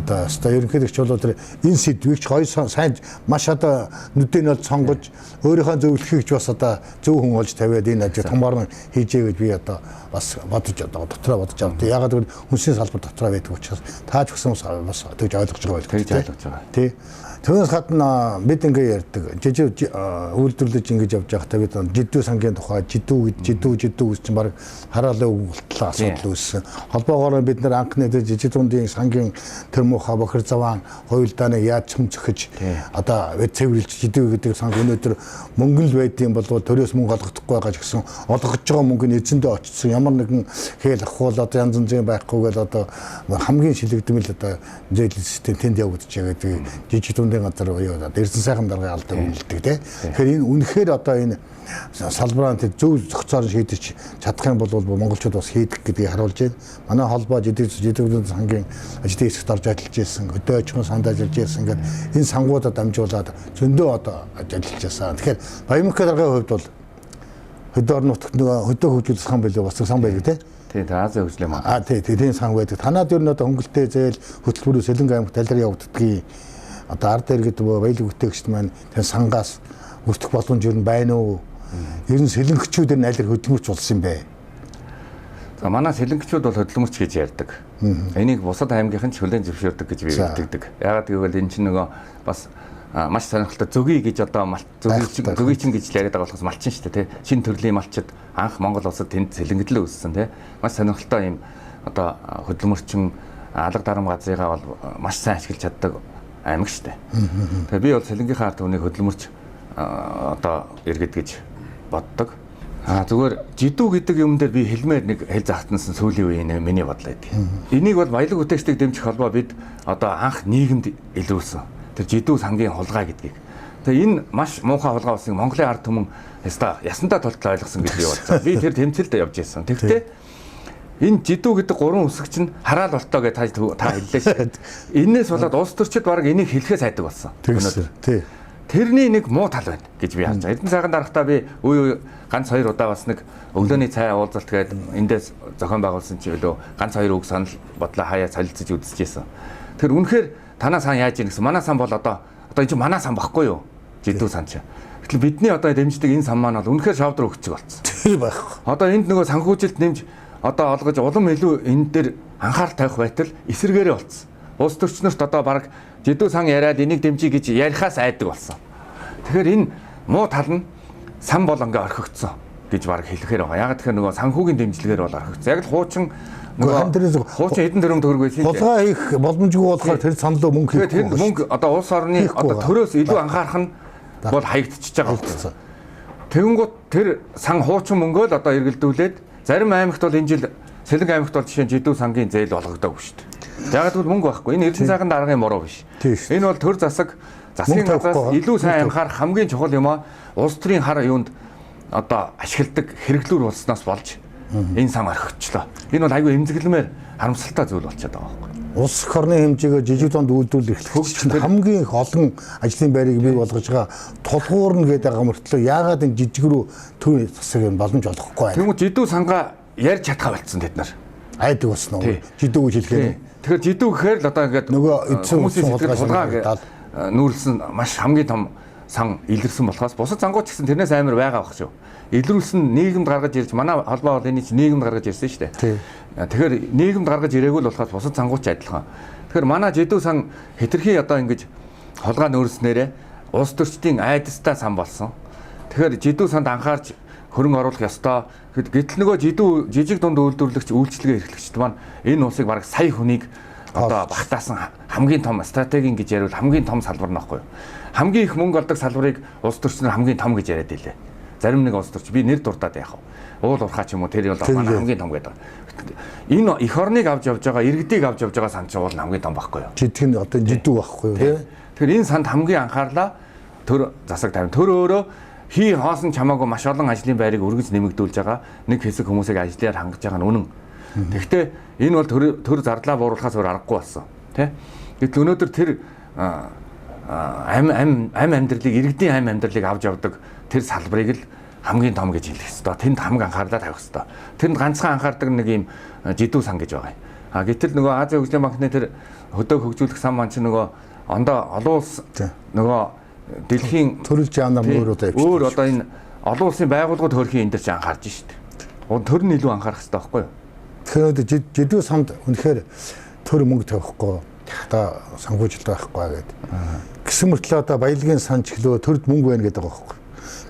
одоо ерөнхийлөгч бол тэр энэ сэдвийг гоё сайн маш одоо нүдэн бол сонгож өөрийнхөө зөвлөхийг ч бас одоо зөв хүн олж тавиад энэ ажил томоор нь хийжээ гэж би одоо бас бодож одоо дотроо бодож авдаг. Ягаад гэвэл хүнсний салбар дотроо байдаг учраас тааж өгсөн бас тэгж ойлгож байгаа байх. Тэгж ойлгож байгаа. Тий. Түүнээс гадна бид ингээ ярьдаг. Жижиг үйлдвэрлэж ингэж явж байхдаа бид жидүү сангийн тухай жидүү гэж чинь баг хараалын өгөлтлөө асуудал үүссэн. Холбоогоор бид нар анхны жижиг дундын сангийн тэр муухай бохир заваан хуйлдааны яаж цөмцөхөж одоо цэвэрлж жидүү гэдэг санг өнөөдөр мөнгө л байдсан бол төрөөс мөнгө олгохдохгүй байгаа ч гэсэн олгож байгаа мөнгө нь эзэндээ очсон. Ямар нэгэн хээл ахуул одоо янз янзын байхгүйгээл одоо хамгийн шилэгдмэл одоо зээл систем тэнд явагдаж байгаа гэдэг жижиг газар буюу эрдэнэ сайхан даргын алдаг үнэлдэг тийм. Тэгэхээр энэ үнэхээр одоо энэ салбараа зөв зохицоор шийдэж чадах юм бол монголчууд бас хийдэг гэдгийг харуулж байна. Манай холбоо жидээ сангийн ажлын хэсэгт орж ажиллаж ирсэн, хөдөө аж ахуйн санд ажиллаж ирсэн гэдэг энэ сангуудад дамжуулаад зөндөө одоо ажиллаж байсан. Тэгэхээр Баян-Мөнх даргын хувьд бол хөдөө орон нутагт хөдөө хөгжүүлэх сан байлээ бас сан байдаг тийм. Тийм Азийн хөгжлийн маань. Тийм сан байдаг. Танаад ер нь одоо хөнгөлтэй зээл хөтөлбөрөөр Сэлэнг аймагт талаар явагддгийг одоо ард иргэд баялаг бүтээгчд маань тэр сангаас өртөх боломж юу байна уу? Ер нь сэлэнгчүүд энэ аль хөдөлмөрч болсон юм бэ? За манай сэлэнгчүүд бол хөдөлмөрч гэж ярьдаг. Энийг бусад аймгийнхан ч хүлээн зөвшөөрдөг гэж би мэддэг. Яагаад гэвэл энэ чинь нөгөө бас маш сонирхолтой зөгий гэж одоо зөгий чинь гэж яриад байгаа болохоос малчин шүү дээ тий. Шинэ төрлийн малчид анх Монгол улсад тэнд сэлэнгэдлээ үүссэн тий. Маш сонирхолтой юм одоо хөдөлмөрчин алга дарам газрыгаа бол маш сайн ашиглаж чаддаг аймаг шүү дээ. Тэгээ би бол Сэлэнгийнхаа ард түмнийг хөдөлмөрч одоо иргэд гэж боддог. Зүгээр жидүү гэдэг юм дээр би хэлмээр нэг хэл захтансан сүүлийн үеийн миний бодлоо гэдэг. Энийг бол баялаг үтээгчдийг дэмжих холбоо бид одоо анх нийгэмд илрүүлсэн. Тэр жидүү сангийн хулгай гэдгийг. Тэгээ энэ маш муухай хулгай болсныг Монголын ард түмэн ясандаа толтол ойлгосон гэж би бодсон. Би тэр тэмцэлд явж байсан. Тэгвэл энэ жидүү гэдэг 3 үсэг чинь хараал болтоо гэж та хэллээ шүү. Энээс болоод улс төрчид баг энийг хэлэхээс айдаг болсон. Тий. Тэрний нэг муу тал байна гэж би харж байгаа. Эрдэнэ сайхан дарахтаа би үе ганц 2 удаа бас нэг өглөөний цай уулзалт гээд эндээс зохион байгуулсан чи өлөө ганц 2 үг санал бодлоо хаяа солилцож үзчихсэн. Тэр үнэхээр танаа сан яаж ийн гэсэн. Манай сан бол одоо энэ чинь манай сан баггүй юу? Жидүү сан чи. Гэтэл бидний одоо дэмждэг энэ сан маань бол үнэхээр шавдар өгчөг болсон. Тий байх. Одоо энд нөгөө санхүүжилт нэмж одоо олгож улам илүү энэ дээр анхаарал тавих байтал эсэргээрээ болцсон. Улс төрчнөрт одоо баг жидүү сан яриад энийг дэмжиж гэж ярихаас айдаг болсон. Тэгэхээр энэ муу тал нь сан бол ингээ орхигдсон гэж баг хэлэхээр байгаа. Яг тэгэхээр нөгөө санхүүгийн дэмжлэгээр бол орхигдсон. Яг л хуучин хуучин хэдэн тэрбум төгрөг байсан. Хулгай хийх боломжгүй болохоор тэр санал мөнгө хийх. Тэр мөнгө одоо улс орны одоо төрөөс илүү анхаарах нь бол хаягдчихж байгаа болсон. Тэгэнгუთ тэр сан хуучин мөнгөө л одоо эргэлдүүлээд зарим аймагт бол энэ жил Сэлэнг аймагт бол жишээ нь жидүү сангийн зээл болгодоогүй шүү дээ. Яг л мөнгө байхгүй. Энэ Эрдэнэ сайхан даргын муруу биш. Энэ бол төр засгийн газраас илүү сайн анхаарах хамгийн чухал юм аа. Улс төрийн хар юунд одоо ашигладаг хэрэглүүр болсноос болж энэ сан орхигчлоо. Энэ бол айгүй эмзэглэмээр харамсалтай зүйл болчиход байгаа байхгүй. Улс орны хэмжээгээр жижиг дунд үйлдвэрлэх хамгийн их олон ажлын байрыг бий болгож байгаа тулгуур нь гэдэг байгаа мөртлөө яагаад энэ жижиг рүү төв засаг юм боломж олохгүй байна. Тэгмээ жидүү сангаа ярьж чадхаа болцсон тэд нар. Айдаг болсон уу? Жидүү гэж хэлэхээр. Тэгэхээр жидүү гэхээр л одоо ингээд нөгөө хүмүүсийн сэтгэл хулгай нүүрлсэн маш хамгийн том сан илэрсэн болохоос бусад зангууд ч гэсэн тэрнээс амар байгаа байх шүү. Илрүүлсэн нийгэмд гаргаж ирж манай холбоо бол энийг нийгэмд гаргаж ирсэн шүү дээ. Тэгэхээр нийгэмд гаргаж ирээгүй л болохоос бусад зангууд ч адилхан. Тэгэхээр манай жидүү сан хэтэрхий одоо ингэж холгаа нөөрлснээрээ улс төрчдийн айдастай сан болсон. Тэгэхээр жидүү санд анхаарч хөрөнгө оруулах ёстой. Гэтэл нөгөө жижиг дунд үйлдвэрлэгч үйлчлэгээ эрхлэгчд маань энэ улсыг бараг сая хүнийг одоо багтаасан хамгийн том стратегийн гэж яриул хамгийн том салбар нь байхгүй юу? Хамгийн их мөнгө олдог салбарыг улс төрчнөр хамгийн том гэж яриад илээ. Зарим нэг улс төрч би нэр дуртаад яах вэ? Уул урхаа ч юм уу тэр бол манай хамгийн том гэдэг. Энэ эх орныг авч явж байгаа, иргэдийг авч явж байгаа санд ч уул хамгийн том байхгүй юу? Жидг нь одоо жидүү байхгүй юу тий? Тэгэхээр энэ санд хамгийн анхаарлаа төр засаг тавина. Төр өөрөө хий хоосон чамаагүй маш олон ажлын байрыг өргөж нэмэгдүүлж байгаа. Нэг хэсэг хүмүүсийг ажлаар хангаж байгаа нь үнэн. Тэгэхдээ энэ бол төр зардлаа бууруулахаас өөр аргагүй болсон. Тэ? Гэтэл өнөөдөр тэр амьдралыг иргэдийн амьдралыг авч явдаг тэр салбарыг л хамгийн том гэж хэлэх ёстой. Тэнд хамгийн анхаарлаа тавих ёстой. Тэнд ганцхан анхаардаг нэг юм жидүү сан гэж байгаа юм. Гэтэл нөгөө Азийн хөгжлийн банкны тэр хөдөө хөгжүүлэх сан маань ч нөгөө ондоо олон улс нөгөө дэлхийн төрөлж яана өөр одоо явчих. Өөр одоо энэ олон улсын байгууллагууд хөрхийн энэ дээр ч анхаарч штеп. Төр нь илүү анхаарах хэрэгтэй байхгүй юу? Тэгэхээр жидүү самд үнэхээр төр мөнгө тавихгүй одоо санхүүжилт байхгүй гэдэг. Гэсэн мөртлөө одоо баялагын сан чиглөө төрд мөнгө байна гэдэг байгаа байхгүй.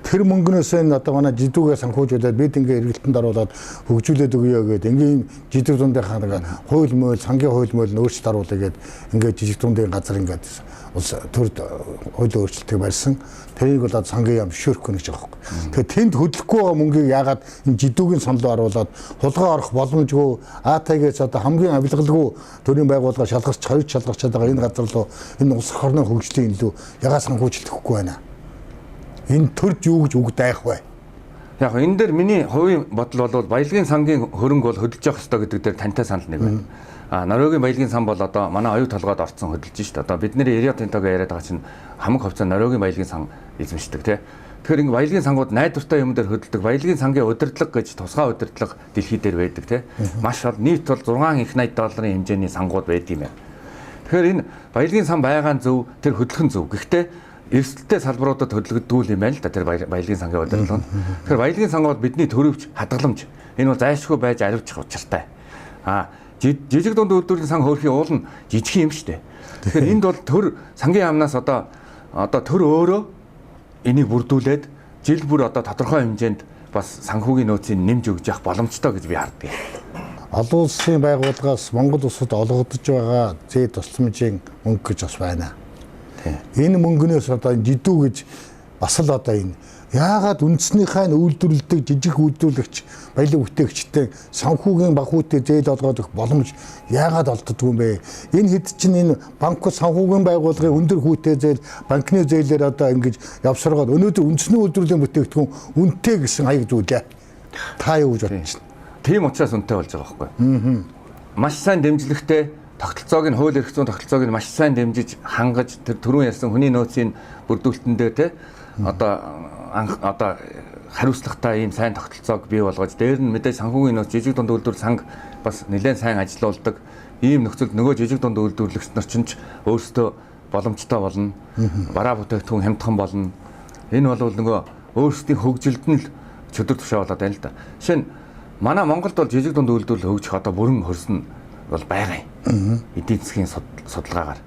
Тэр мөнгнөөс энэ одоо манай жидүүгээ санхүүжүүлээд бид ингээ эргэлтэнд оруулаад хөгжүүлээд өгье гэдэг. Ингийн жидүү дундынхаа нэг хууль мойл, сангийн хууль мойл нь өөрчлөлт оруулъя гэдэг. Ингээ жижиг дундын газар ингээд улс төрд хуулийн өөрчлөлтийг барьсан. Тэрийг бол сангийн яам бишүүрхгүй гэж байгаа байхгүй. Тэгэхээр тэнд хөдлөхгүй байгаа мөнгийг яагаад энэ жидүүгийн сонлоо оруулаад хулгай орох боломжгүй АТГ-ээс одоо хамгийн авилгалгүй төрийн байгууллага шалгаж шалгачаад байгаа энэ газар руу энэ улс орны хөгжлийн илүү ягаад санхүүжилт өгөхгүй байна. Энэ төрд юу гэж үг дайх вэ? Яг энэ дээр миний хувийн бодол бол баялагын сангийн хөрөнгө бол хөдөлж явах хэрэгтэй гэдэг дээр тантай санал нэг байна. Норвегийн баялагын сан бол одоо манай оюу толгойд орцсон хөдөлж шүү дээ. Одоо бид нэр Рио Тинтогийн яриад байгаа чинь хамаг хувьцаа Норвегийн баялагын сан эзэмшдэг тий. Тэгэхээр ингэ баялагын сангууд найдвартай юм дээр хөдөлдөг. Баялагын сангийн удирдлага гэж тусгай удирдлага дэлхий дээр байдаг тий. Маш бол нийт бол 6 их 80 долларын хэмжээний сангууд байдаг юм байна. Тэгэхээр энэ баялагын сан байгаа нь зөв, тэр хөдөлгөн зөв. Гэхдээ эрсдэлтэй салбаруудад хөдөлгдүүл юм байна л да тэр баялагын сангийн удирдлага нь. Тэгэхээр баялагын сан бол бидний төрөвч хадгаламж. Энэ бол зайлшгүй байж аливчих учиртай. Жижиг дунд үйлдвэрлэлийн сан хөөрхийн уул нь жижиг юм шүү дээ. Тэгэхээр энд бол төр сангийн яамнаас одоо төр өөрөө энийг бүрдүүлээд жил бүр одоо тодорхой хэмжээнд бас санхүүгийн нөөцийг нэмж өгж явах боломжтой гэж би харддаг. Олон улсын байгууллагаас Монгол улсад олгогдож байгаа зээл тусламжийн мөнгө гэж бас байна. Энэ мөнгнөөс одоо жидүү гэж бас л одоо энэ яагаад үндснийхээ үйлдвэрлэдэг жижиг үйлдвэрлэгч баялаг бүтээгчтэй санхүүгийн багуудтай зээл олгоод өгөх боломж яагаад олддгүй юм бэ? Энэ хэд чинь энэ банкуд санхүүгийн байгууллагын өндөр хүүтэй зээл банкны зээлээр одоо ингэж явсаргаад өнөөдөр үндсний үйлдвэрлэлийн бүтээгдэхүүн үнэтэй гэсэн хаяг зүйлээ. Та юу гэж бодож байна? Тийм учраас үнэтэй болж байгаа байхгүй. Маш сайн дэмжлэгтэй тогтолцоог нь хууль эрх зүйн тогтолцоог нь маш сайн дэмжиж хангаж тэр түрүүн ярьсан хүний нөөцийн бүрдүүлэлтэн дээр те одоо хариуцлагатай ийм сайн тогтолцоог бий болгож дээр нь мэдээж санхүүгийн нөөц жижиг дунд үйлдвэрлэл санг бас нэлээд сайн ажиллаулдаг ийм нөхцөлд нөгөө жижиг дунд үйлдвэрлэгч нар ч өөрсдөө боломжтой болно бараа бүтээгдэхүүн хямдхан болно энэ бол нөгөө өөрсдийн хөгжилд нь л чөдөр тушаа болоод байна л да. Жишээ нь манай Монголд бол жижиг дунд үйлдвэрлэл хөгжих одоо бүрэн хөрсөн бол байгаа юм. Эдийн засгийн судалгаагаар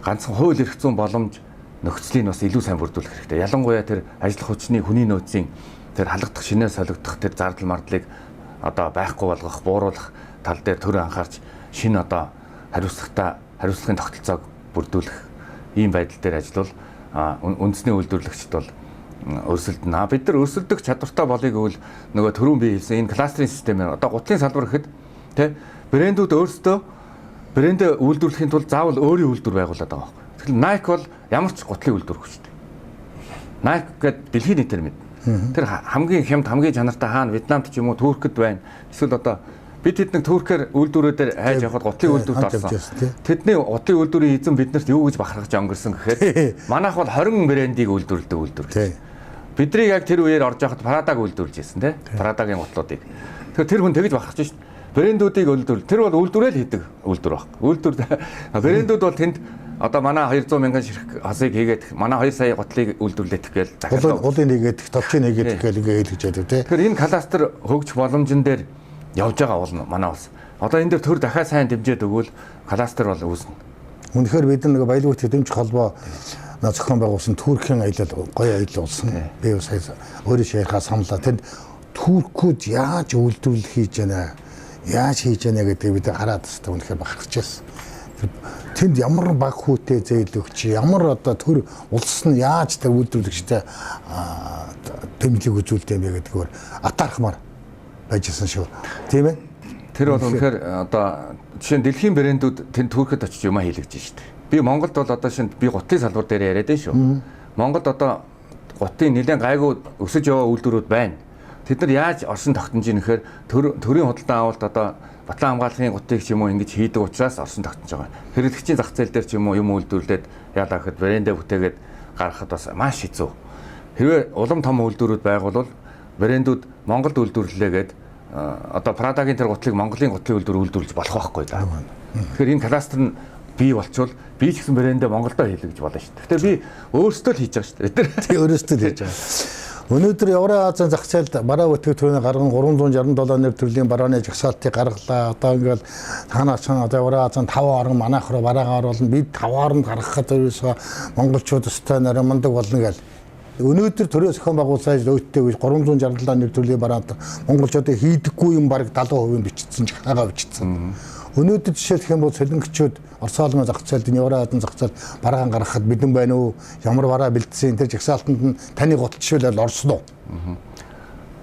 ганцхан хууль эрх зүйн боломж нөхцөлийг бас илүү сайн бүрдүүлэх хэрэгтэй. Ялангуяа тэр ажиллах хүчний хүний нөөцийн тэр халагдах шинээр солигдох тэр зардал мардлыг одоо байхгүй болгох, бууруулах тал дээр төр анхаарч шинэ одоо хариуцлагын тогтолцоог бүрдүүлэх ийм байдал дээр ажиллавал үндэсний үйлдвэрлэгчд бол өрсөлдөнө. Бид нар өрсөлдөх чадвартай болыг гэвэл нөгөө түрүүн би хэлсэн энэ кластерын системээр одоо гутлын салбар гэхэд тэ брэндүүд өөрсдөө брэндээ үйлдвэрлэхийн тулд заавал өөрийн үйлдвэр байгуулад байгаа байхгүй. Тэгэхээр Nike бол ямар ч гутлын үйлдвэргүй шүү дээ. Nike гэдэг дэлхийн нийтээр мэд. Тэр хамгийн хямд хамгийн чанартай хаана Вьетнамд ч юм уу Туркид байна. Эсвэл одоо бид нэг Туркээр үйлдвэрүүдээр хайж явхад гутлын үйлдвэрт орсон. Тэдний гутлын үйлдвэрийн эзэн биднэрт юу гэж бахархаж өнгөрсөн гэхээр манайх бол 20 брэндийг үйлдвэрлэдэг үйлдвэр. Бидний яг тэр үеэр орж явахад Прадаг үйлдвэрлэж ирсэн тий. Прадагийн гутлуудыг. Тэгэхээр тэр хүн тэгж бахархаж шүү дээ. Брэндүүдийг үйлдвэрлэл. Тэр бол үйлдвэрэл хийдэг үйлдвэр баг. Үйлдвэр брэндүүд бол тэнд одоо манай 200 мянган ширхэг хасыг хийгээд манай 2 сая гутлыг үйлдвэрлэх гээл захирал. Гулыг нэгээд товчийг нэгээд гээл ингээ хэлж байдаг тий. Тэгэхээр энэ кластер хөгжих боломжн дээр явж байгаа бол манай улс. Одоо энэ дээр төр дахиад сайн дэмжиж өгвөл кластер бол үүснэ. Үнэхээр бид нэг баялагын тэтгэмж холбоо зохион байгуулсан Туркийн аялал гоё аялал болсон. Би сая өөрөө шийхаа самлаа. Тэнд туркууд яаж үйлдвэрлэл хийж байна, яаж хийж байна гэдгийг бид хараад та үнэхээр бахархчихсан. Тэнд ямар баг хүүтэй зээл өгч, ямар одоо төр улс нь яаж тэр үйлдвэрлэгчтэй тэмдэглэг үзүүлдэг юм бэ гэдгээр атаархмаар байжсэн шүү. Тийм ээ. Тэр бол үнэхээр одоо жишээ нь дэлхийн брэндүүд тэнд Туркид очиж юм хийлгэж штэ. Би Монголд бол одоо шинэ би гутлын салбар дээр яриад байна шүү. Монголд одоо гутын нэлээд гайгүй өсөж яваа үйлдвэрүүд байна. Тэд нар яаж оршин тогтнож ийн гэхээр төрийн худалдан авалт одоо Батлан хамгааллын гутыг ч юм уу ингэж хийдэг учраас оршин тогтнож байгаа. Хэрэглэгчийн зах зээл дээр ч юм уу юм үйлдвэрлээд яалаа гэхэд брэндээ бүтээгээд гаргахад бас маш хэцүү. Хэрвээ улам том үйлдвэрүүд байгуулвал брэндүүд Монголд үйлдвэрлэлээгээд одоо Прадагийн тэр гутлыг Монголын гутлын үйлдвэрлэж болох байхгүй да. Тэгэхээр энэ кластер нь бий болчвол би ч гэсэн брэндээ Монголдо хийлгэж болно шүү дээ. Тэгэхээр би өөрсдөө л хийж байгаа шүү дээ. Тий өөрөөсөө л хийж байгаа. Өнөөдөр Евразийн зах зээлд бараа бүтээгдэхүүний гарган 367 нэр төрлийн барааны жагсаалтыг гаргалаа. Одоо ингээд танаас одоо Евразийн 5 орн манайх руу бараагаа оруулна. Бид 5 орнд гаргахад ерөөсөө монголчууд өстой наримандаг болно гэл. Өнөөдөр төрийн зохион байгуулалтын ажил өөдтэй гэж 367 нэр төрлийн бараанд монголчуудыг хийдэггүй юм бараг 70% бичсэн ч хагаа бичсэн. Өнөөдөр жишээлх юм бол солонгочууд Оросоолын зах зээлд Евразийн зах зээлд бараагаа гаргахад бидэн байна уу? Ямар бараа бэлдсэн тэр жагсаалтанд нь таны гуталчвал орсон уу?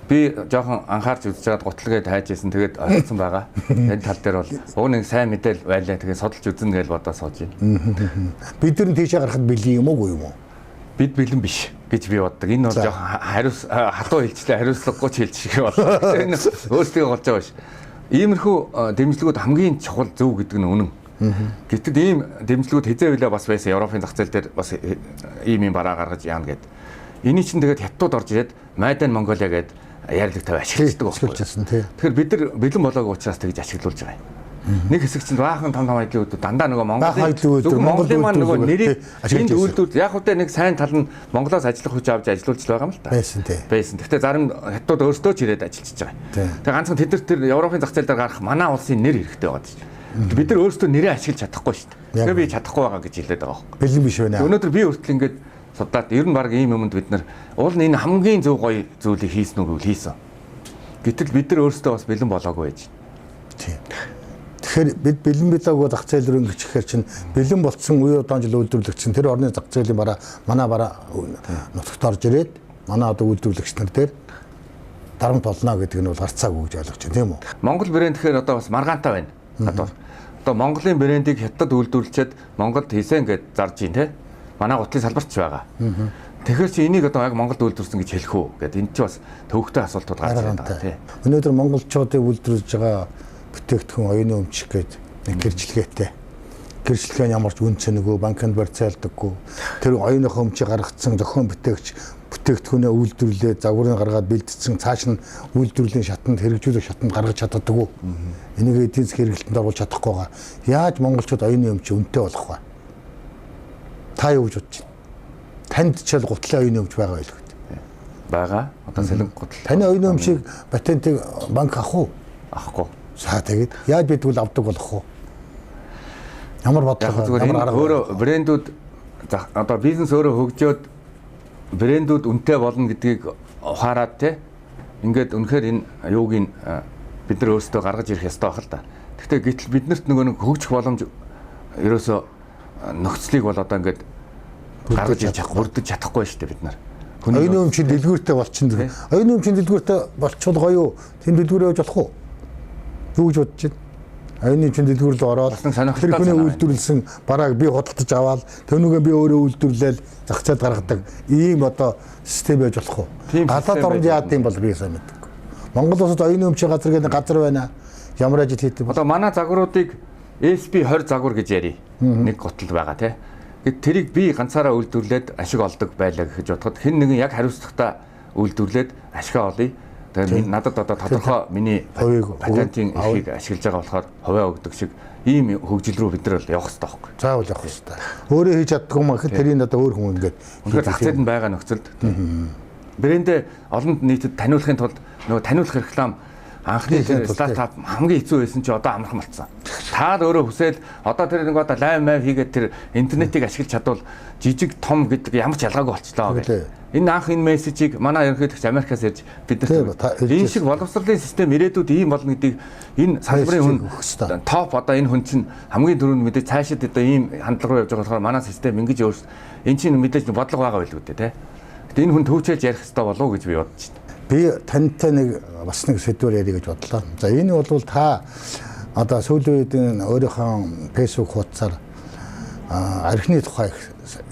Би жоохон анхаарч үзэж байгаад гуталгээд хайж исэн. Тэгээд ойлгосон байгаа. Энэ тал дээр бол уг нэг сайн мэдээл байлаа. Тэгээд судалж үзнэ гэж бодоод сууж байна. Бид нар тийшээ гарахад бэлэн юм уу юм уу? Бид бэлэн биш гэж би боддог. Энэ бол жоохон хатуу хэлжлээ, хариуцлагагүй ч хэлж шиг болоо. Энэ өөрсдөө болж байгаа ш. Иймэрхүү дэмжлэгүүд хамгийн чухал зөв гэдэг нь үнэн. Гэтэл ийм дэмжлэгүүд хизээ үлээ бас байсан. Европын зах зээл дээр бас ийм бараа гаргаж яана гэд. Эний чинь тэгээд хятадууд орж ирээд Майдан Монголиа гэд ярилэг тавь ашиглаждаг байхгүй. Тэгэхээр бид нар бэлэн болоогүй учраас тэгж ашиглуулж байгаа юм. Нэг хэсэг чинь баахан том айлын үүдүүд дандаа нөгөө Монголын маань нөгөө нэрийг энд үйлдвэр яг үедээ нэг сайн тал нь Монголоос ажиллах хүч авч ажилуулж байгаа юм л та. Байсан тий. Гэхдээ зарим хятадууд өөрсдөө ч ирээд ажиллаж байгаа. Тэгээ ганцхан тэд тэр Европын зах зээл дээр гарах манай улсын нэр хэрэгтэй байгаа шүү. Бид нар өөрсдөө нэрээ ашиглаж чадахгүй шүү дээ. Тэгээ би чадахгүй байгаа гэж хэлээд байгаа байхгүй. Бэлэн биш байна. Өнөөдөр би хүртэл ингээд судлаад ер нь баг ийм юмд бид нар уул нь энэ хамгийн зөв гоё зүйлийг хийсэн үгүй хийсэн. Гэтэл бид нар өөрсдөө бас бэлэн болоогүй байж. Тийм. Тэгэхээр бид бэлэн билаагүй зах зээл рүү ингэж ихээр чинь бэлэн болцсон үе удаан жил үйлдвэрлэгч тэр орны зах зээлийн бараа манай бараа нутагт орж ирээд манай одоо үйлдвэрлэгч нар дээр дарамт болно гэдэг нь бол гарцаагүй гэж ойлгож байна тийм үү? Монгол брэнд гэхээр одоо бас маргаантай байна. Одоо Монголын брэндийг хятад үйлдвэрлэчихэд Монголд хийсэн гэж зарж ийн те. Манай гутлын салбарч байгаа. Тэгэхээр чи энийг одоо яг Монголд үйлдвэрсэн гэж хэлэх үү гэдэг энэ чи бас төвөгтэй асуултууд гарч ирээд байгаа тийм. Өнөөдөр монголчуудыг үйлдвэрлэж байгаа бүтээгдэхүүн оюуны өмчг гэдэг нэг гэрчлэгээтэй. Гэрчлэгээ нь ямар ч үн цэнэгүй, банкнд барьцаалдаггүй. Тэр оюуныхоо өмчийг гаргацсан зохион бүтээгдэхүүнээ үйлдвэрлээд загварын гаргаад бэлдсэн цааш нь үйлдвэрлэлийн шатанд хэрэгжүүлэх шатанд гаргаж чаддаггүй. Энийг эдийн засгийн хэрэглэлтэнд оруулж чадахгүй байгаа. Яаж монголчууд оюуны өмч үнэтэй болох вэ? Та юу гэж бодож байна? Танд ч л гутлын оюуны өмч байгаа байлгүй. Бага. Одоо сэлэн гутал. Таны оюуны өмчийг патентыг банк авах уу? Авахгүй. За тэгээд яаж бидгүүл авдаг болох вэ? Ямар бодлого ямар арга өөрөө брэндүүд одоо бизнес өөрөө хөгжөөд брэндүүд үнэтэй болно гэдгийг ухаарад те ингээд үнэхээр энэ юуг нь бид нар өөрсдөө гаргаж ирэх ёстой байх л да. Гэхдээ гэтэл биднэрт нөгөө нэг хөгжих боломж ерөөсөө нөхцөлийг бол одоо ингээд гаргаж ирж бүрдэж чадахгүй шүү дээ бид нар. Оюуны өмчийн дэлгүүртэй болчихно. Оюуны өмчийн дэлгүүртэй болчихвол гоё юу? Тэнд дэлгүүрээ явж болох уу? Юу гэж бодож байна? Оюуны өмчийн дэлгүүр рүү ороод тэр хүний үйлдвэрлэсэн барааг би худалдаж аваад түүнийгээ би өөрөө үйлдвэрлээл зах зээлд гаргадаг ийм одоо систем байж болох уу? Гадаад орнд яад юм бол би сайн мэддэг. Монгол улсад оюуны өмчийн газар гэдэг газар байна. Ямар ажил хийдэг вэ? Одоо манай загваруудыг SP 20 загвар гэж ярий. Нэг гутал байгаа тий. Гэт тэрийг би ганцаараа үйлдвэрлээд ашиг олдог байлаа гэж бодоход хэн нэгэн яг хариуцлагатай үйлдвэрлээд ашигаа олъё. Тэгээд надад одоо тодорхой миний патентын эрхийг ашиглаж байгаа болохоор хувиа өгдөг шиг ийм хөгжил рүү бид нар явах хэрэгтэй байхгүй. Заавал явах хэрэгтэй. Өөрөө хийж чаддаг юм гэхэд тэрийг одоо өөр хүн ингээд үнэхээр зах зээлд байгаа нөхцөлд брэндээ олон нийтэд таниулахын тулд нөгөө таниулах реклам анхны стартап хамгийн хэцүү байсан чи одоо амархан болцсон. Та өөрөө хүсэл одоо тэр нэг одоо лайв майв хийгээд тэр интернетийг ашиглаж чадвал жижиг том гэдэг ямар ч ялгаагүй болчлоо гэх. Энэ анх энэ мессежийг манай ерөнхийлөгч Америкаас ирж бидэрт энэ шиг боловсролын систем ирээдүйд ийм болно гэдгийг энэ салбарын хүн топ одоо энэ хүн чинь хамгийн түрүүнд мэдээж цаашид одоо ийм хандлага руу явж байгаа болохоор манай систем ингэж өөрс эн чинь мэдээж бодлого байгаа байлгүй дээ. Гэтэ энэ хүн төвчээж ярих хэрэгтэй болов уу гэж би бодож байна. Би тантай нэг бас нэг сэдвээр ярих гэж бодлоо. За энэ бол та одоо сүүлийн үед өөрийнхөө фэйсбુક хуудасаар архины тухай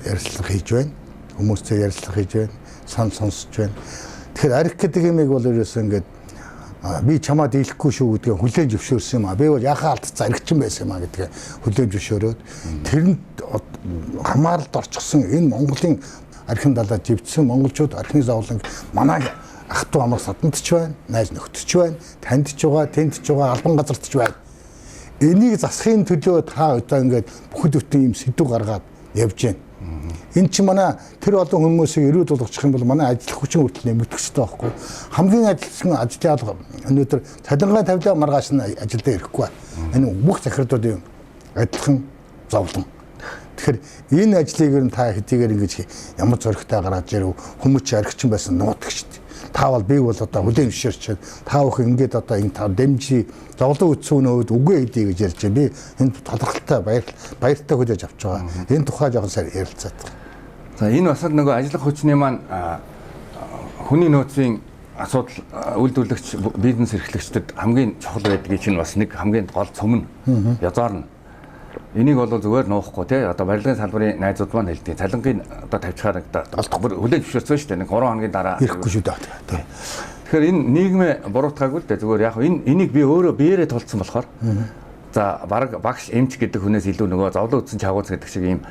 ярилцлага хийж байна. Хүмүүстэй ярилцлага хийж байна. Сонсож байна. Тэгэхээр арх гэдэг юмыг бол ерөөсөө ингээд би чамаа дийлэхгүй шүү гэдгээ хүлээн зөвшөөрсөн юм а. Би бол яхаа алдсан архичин байсан юм а гэдгээ хүлээн зөвшөөрөөд тэрэнд хамааралд орчихсон энэ Монголын архин далаад живцсэн монголчууд архины зовлон манай ах トゥ амар саданд ч байна, найз нөхдөд ч байна, танд ч байгаа, тэнд ч байгаа, албан газарт ч байна. Энийг засахын төлөө та одоо ингээд бүхэл бүтэн юм сэдв гаргаад явж байна. Энэ чи манай тэр олон хүмүүсийг эрүүд болгочих юм бол манай ажиллах хүчин хүртэл нэмэгдэх хэрэгтэй байхгүй. Хамгийн ажилласан ажлын өнөөдөр цалингаа тавилаа маргааш нь ажилдаа ирэхгүй байна. Энэ бүх захирлуудын адилхан зовлон. Тэгэхээр энэ ажлыг ер нь та хэдийгээр ингэж ямар зоригтой гараад ирв хүмүүс чи архичин байсан нуудаг шүү дээ. Та бол би бол одоо хүлээн зөвшөөрч та бүхэн ингээд одоо энэ та дэмжи зовлон үтсүүн өөд үгүй хэдий гэж ярьж байна. Би энэ талархалтай баяртай хүлээж авч байгаа. Энэ тухай жоохон сар ярилцаад. За энэ бас нөгөө ажиллах хүчний маань хүний нөөцийн асуудал үйлдвэрлэгч бизнес эрхлэгчдэд хамгийн чухал байдгийг чинь бас нэг хамгийн гол цөм нь язаар нь. Энийг бол зүгээр нуухгүй тий одоо барилгын салбарын найзууд маань хэлдэг. Цалингийн одоо тавьчихаар хүлээж зөвшөөрсөн шүү дээ. Нэг 3 хоногийн дараа ирэхгүй шүү дээ. Тий. Тэгэхээр энэ нийгмээ буруутгаагүй л дээ зүгээр яг энийг би өөрөө биеэрээ тулцсан болохоор за багш эмч гэдэг хүнээс илүү нөгөө зовлон үтсэн чагууц гэдэг шиг ийм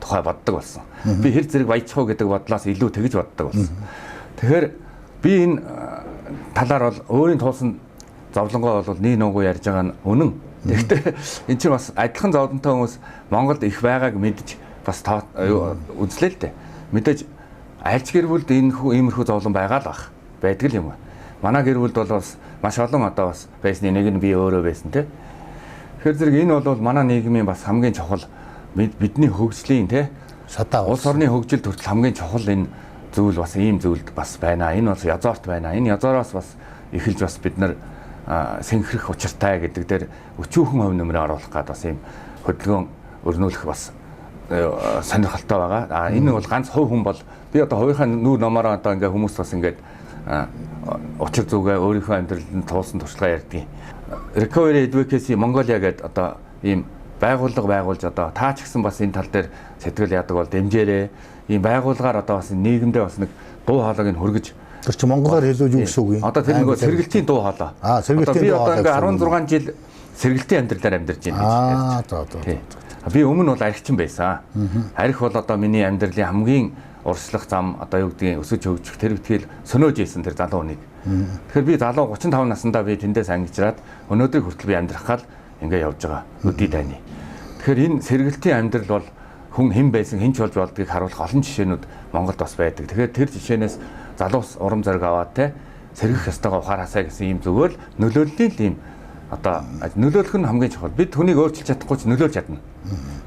тухай боддог болсон. Би хэр зэрэг баяжчих уу гэдэг бодлоос илүү тэгж боддог болсон. Тэгэхээр би энэ талаар бол өөрийн туулсан зовлонгоо бол нэг нуугүй ярьж байгаа нь үнэн. Тэгэхдээ эн чинь бас адилхан зовлонтой хүмүүс Монголд их байгааг мэдж бас үзлээ л дээ. Мэдээж альч гэр бүлд иймэрхүү зовлон байгаа л бах. Байдаг юм. Манай гэр бүлд бол бас маш олон одоо бас байсны нэг нь би өөрөө байсан тий. Тэгэхээр зэрэг энэ бол манай нийгмийн бас хамгийн чухал бидний хөгжлийн тий садаа улс орны хөгжил төртөл хамгийн чухал энэ зүйл бас ийм зүйлд бас байна. Энэ бол язоорт байна. Энэ язоороос бас эхэлж бас бид нар сэнхрэх учиртай гэдэг дээр өчүүхэн хувь нэмрээ оруулах гад бас ийм хөдөлгөөн өрнүүлэх бас сонирхолтой байгаа. Энэ бол ганц хувь хүн бол би одоо хувийнхаа нүүр номороо одоо ингээ хүмүүс бас ингээд учир зүгээ өөрийнхөө амьдралд туулсан туршлага ярьдгийг. Recovery Advocacy Mongolia гэдэг одоо ийм байгууллага байгуулж одоо таа ч гэсэн бас энэ тал дээр сэтгэл яадаг бол дэмжээрээ ийм байгууллагаар одоо бас нийгэмдээ бас нэг дуу хоолойг нь хүргэж тэр чи монголоор хэлүүж юу гэсэн үг юм? Одоо тэр нөгөө сэргэлтийн дуу хоолой. Сэргэлтийн дуу хоолой. Би одоо ингээ 16 жил сэргэлтийн амьдралаар амьдарч байна гэж ярьж. Би өмнө бол архичин байсан. Арх бол одоо миний амьдралын хамгийн урслах зам одоо юу гэдгийг өсөж хөгжих тэр битгийл сөнөөж ийсэн тэр залуу хүнийг. Тэгэхээр би залуу 35 наснда би тэндээс ангижраад өнөөдрийг хүртэл би амьдрах гал ингээ явж байгаа. Өдий дайны. Тэгэхээр энэ сэргэлтийн амьдрал бол хүн хэн байсан хэн ч болж болдгийг харуулах олон жишээнүүд Монголд бас байдаг. Тэгэхээр тэр жишээнээс залуус урам зориг аваад те сэргэх ёстойгоо ухаарасаа гэсэн ийм зүгээр л нөлөөллийн ийм одоо нөлөөлөх нь хамгийн чухал. Бид хүнийг өөрчилж чадахгүй ч нөлөөлж чадна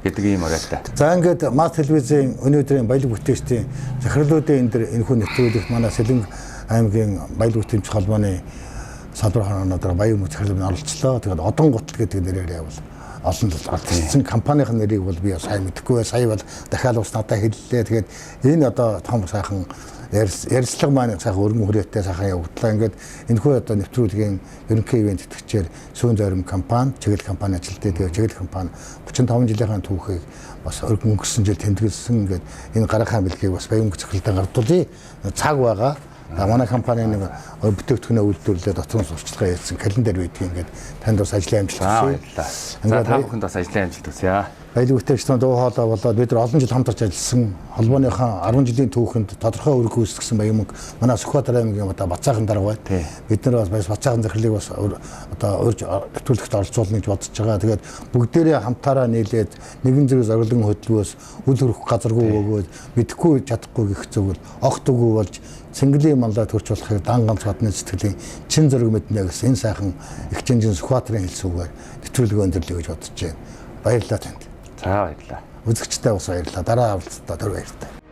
гэдэг ийм уриалтай. За ингээд Мас телевизийн өнөөдрийн баялаг бүтээгчдийн захирлуудын энэ хүн нэвтрүүлэх манай Сэлэнг аймгийн баялаг бүтээмж холбооны салбар хараануудаар баян захирлын оролцлоо. Тэгээд Одон гутал гэдэг нэрээр явал олон алдсан компанийн нэрийг бол би сайн мэдэхгүй. Сая бол дахиад ус надад хэллээ. Тэгээд энэ одоо том сайхан ярилцлага маань сайхан өргөн хүрээтэй сайхан явагдлаа. Ингээд энэхүү одоо нэвтрүүлгийн ерөнхий ивент тэтгэгчээр Сүүн Зорим компани, чиглэл компани ажилтдаг. Тэгээд чиглэл компани 35 жилийн түүхийг бас өнгөрсөн жил тэмдэглэсэн. Ингээд энэ гаргахаа бэлгийг бас баян захирлаа гардуулъя. Цаг байгаа. Манай компани нэг бүтээгдэхүүнээ үйлдвэрлээд дотроос сурчлагаа ярьсан календар байдгийг ингээд танд бас ажлын амжилт хүсье. За та бүхэнд бас ажлын амжилт хүсье. Баялаг бүтээгчдийн дуу хоолой болоод бид нар олон жил хамтарч ажилласан холбооныхаа 10 жилийн түүхэнд тодорхой үүрэг гүйцэтгсэн Баямаг манай Сүхбаатар аймгийн одоо Бацаахан дарга байна. Бид нар бас Бацаахан захирлыг бас одоо урьж нэвтрүүлэгт оролцуулна гэж бодож байгаа. Тэгээд бүгдээрээ хамтаараа нийлээд нэгэн зэрэг зориглон хөтөлбөөс үл хөрөх газаргүй өгөөд мэдэхгүй чадахгүй гэх зүгэл огт үгүй болж Цэнгэлийн маллаа төрч болохыг дан ганц бадны сэтгэлийн чин зөрөг мэднэ гэсэн энэ сайхан их чинжин Сүхбаатарын хэлсүүгээр нэвтрүүлэг өндөрлөе гэж бодож байна. Баярлалаа танд. За баярлалаа. Үзэгчтэй бас баярлалаа. Дараа авалтаа түр баяртай.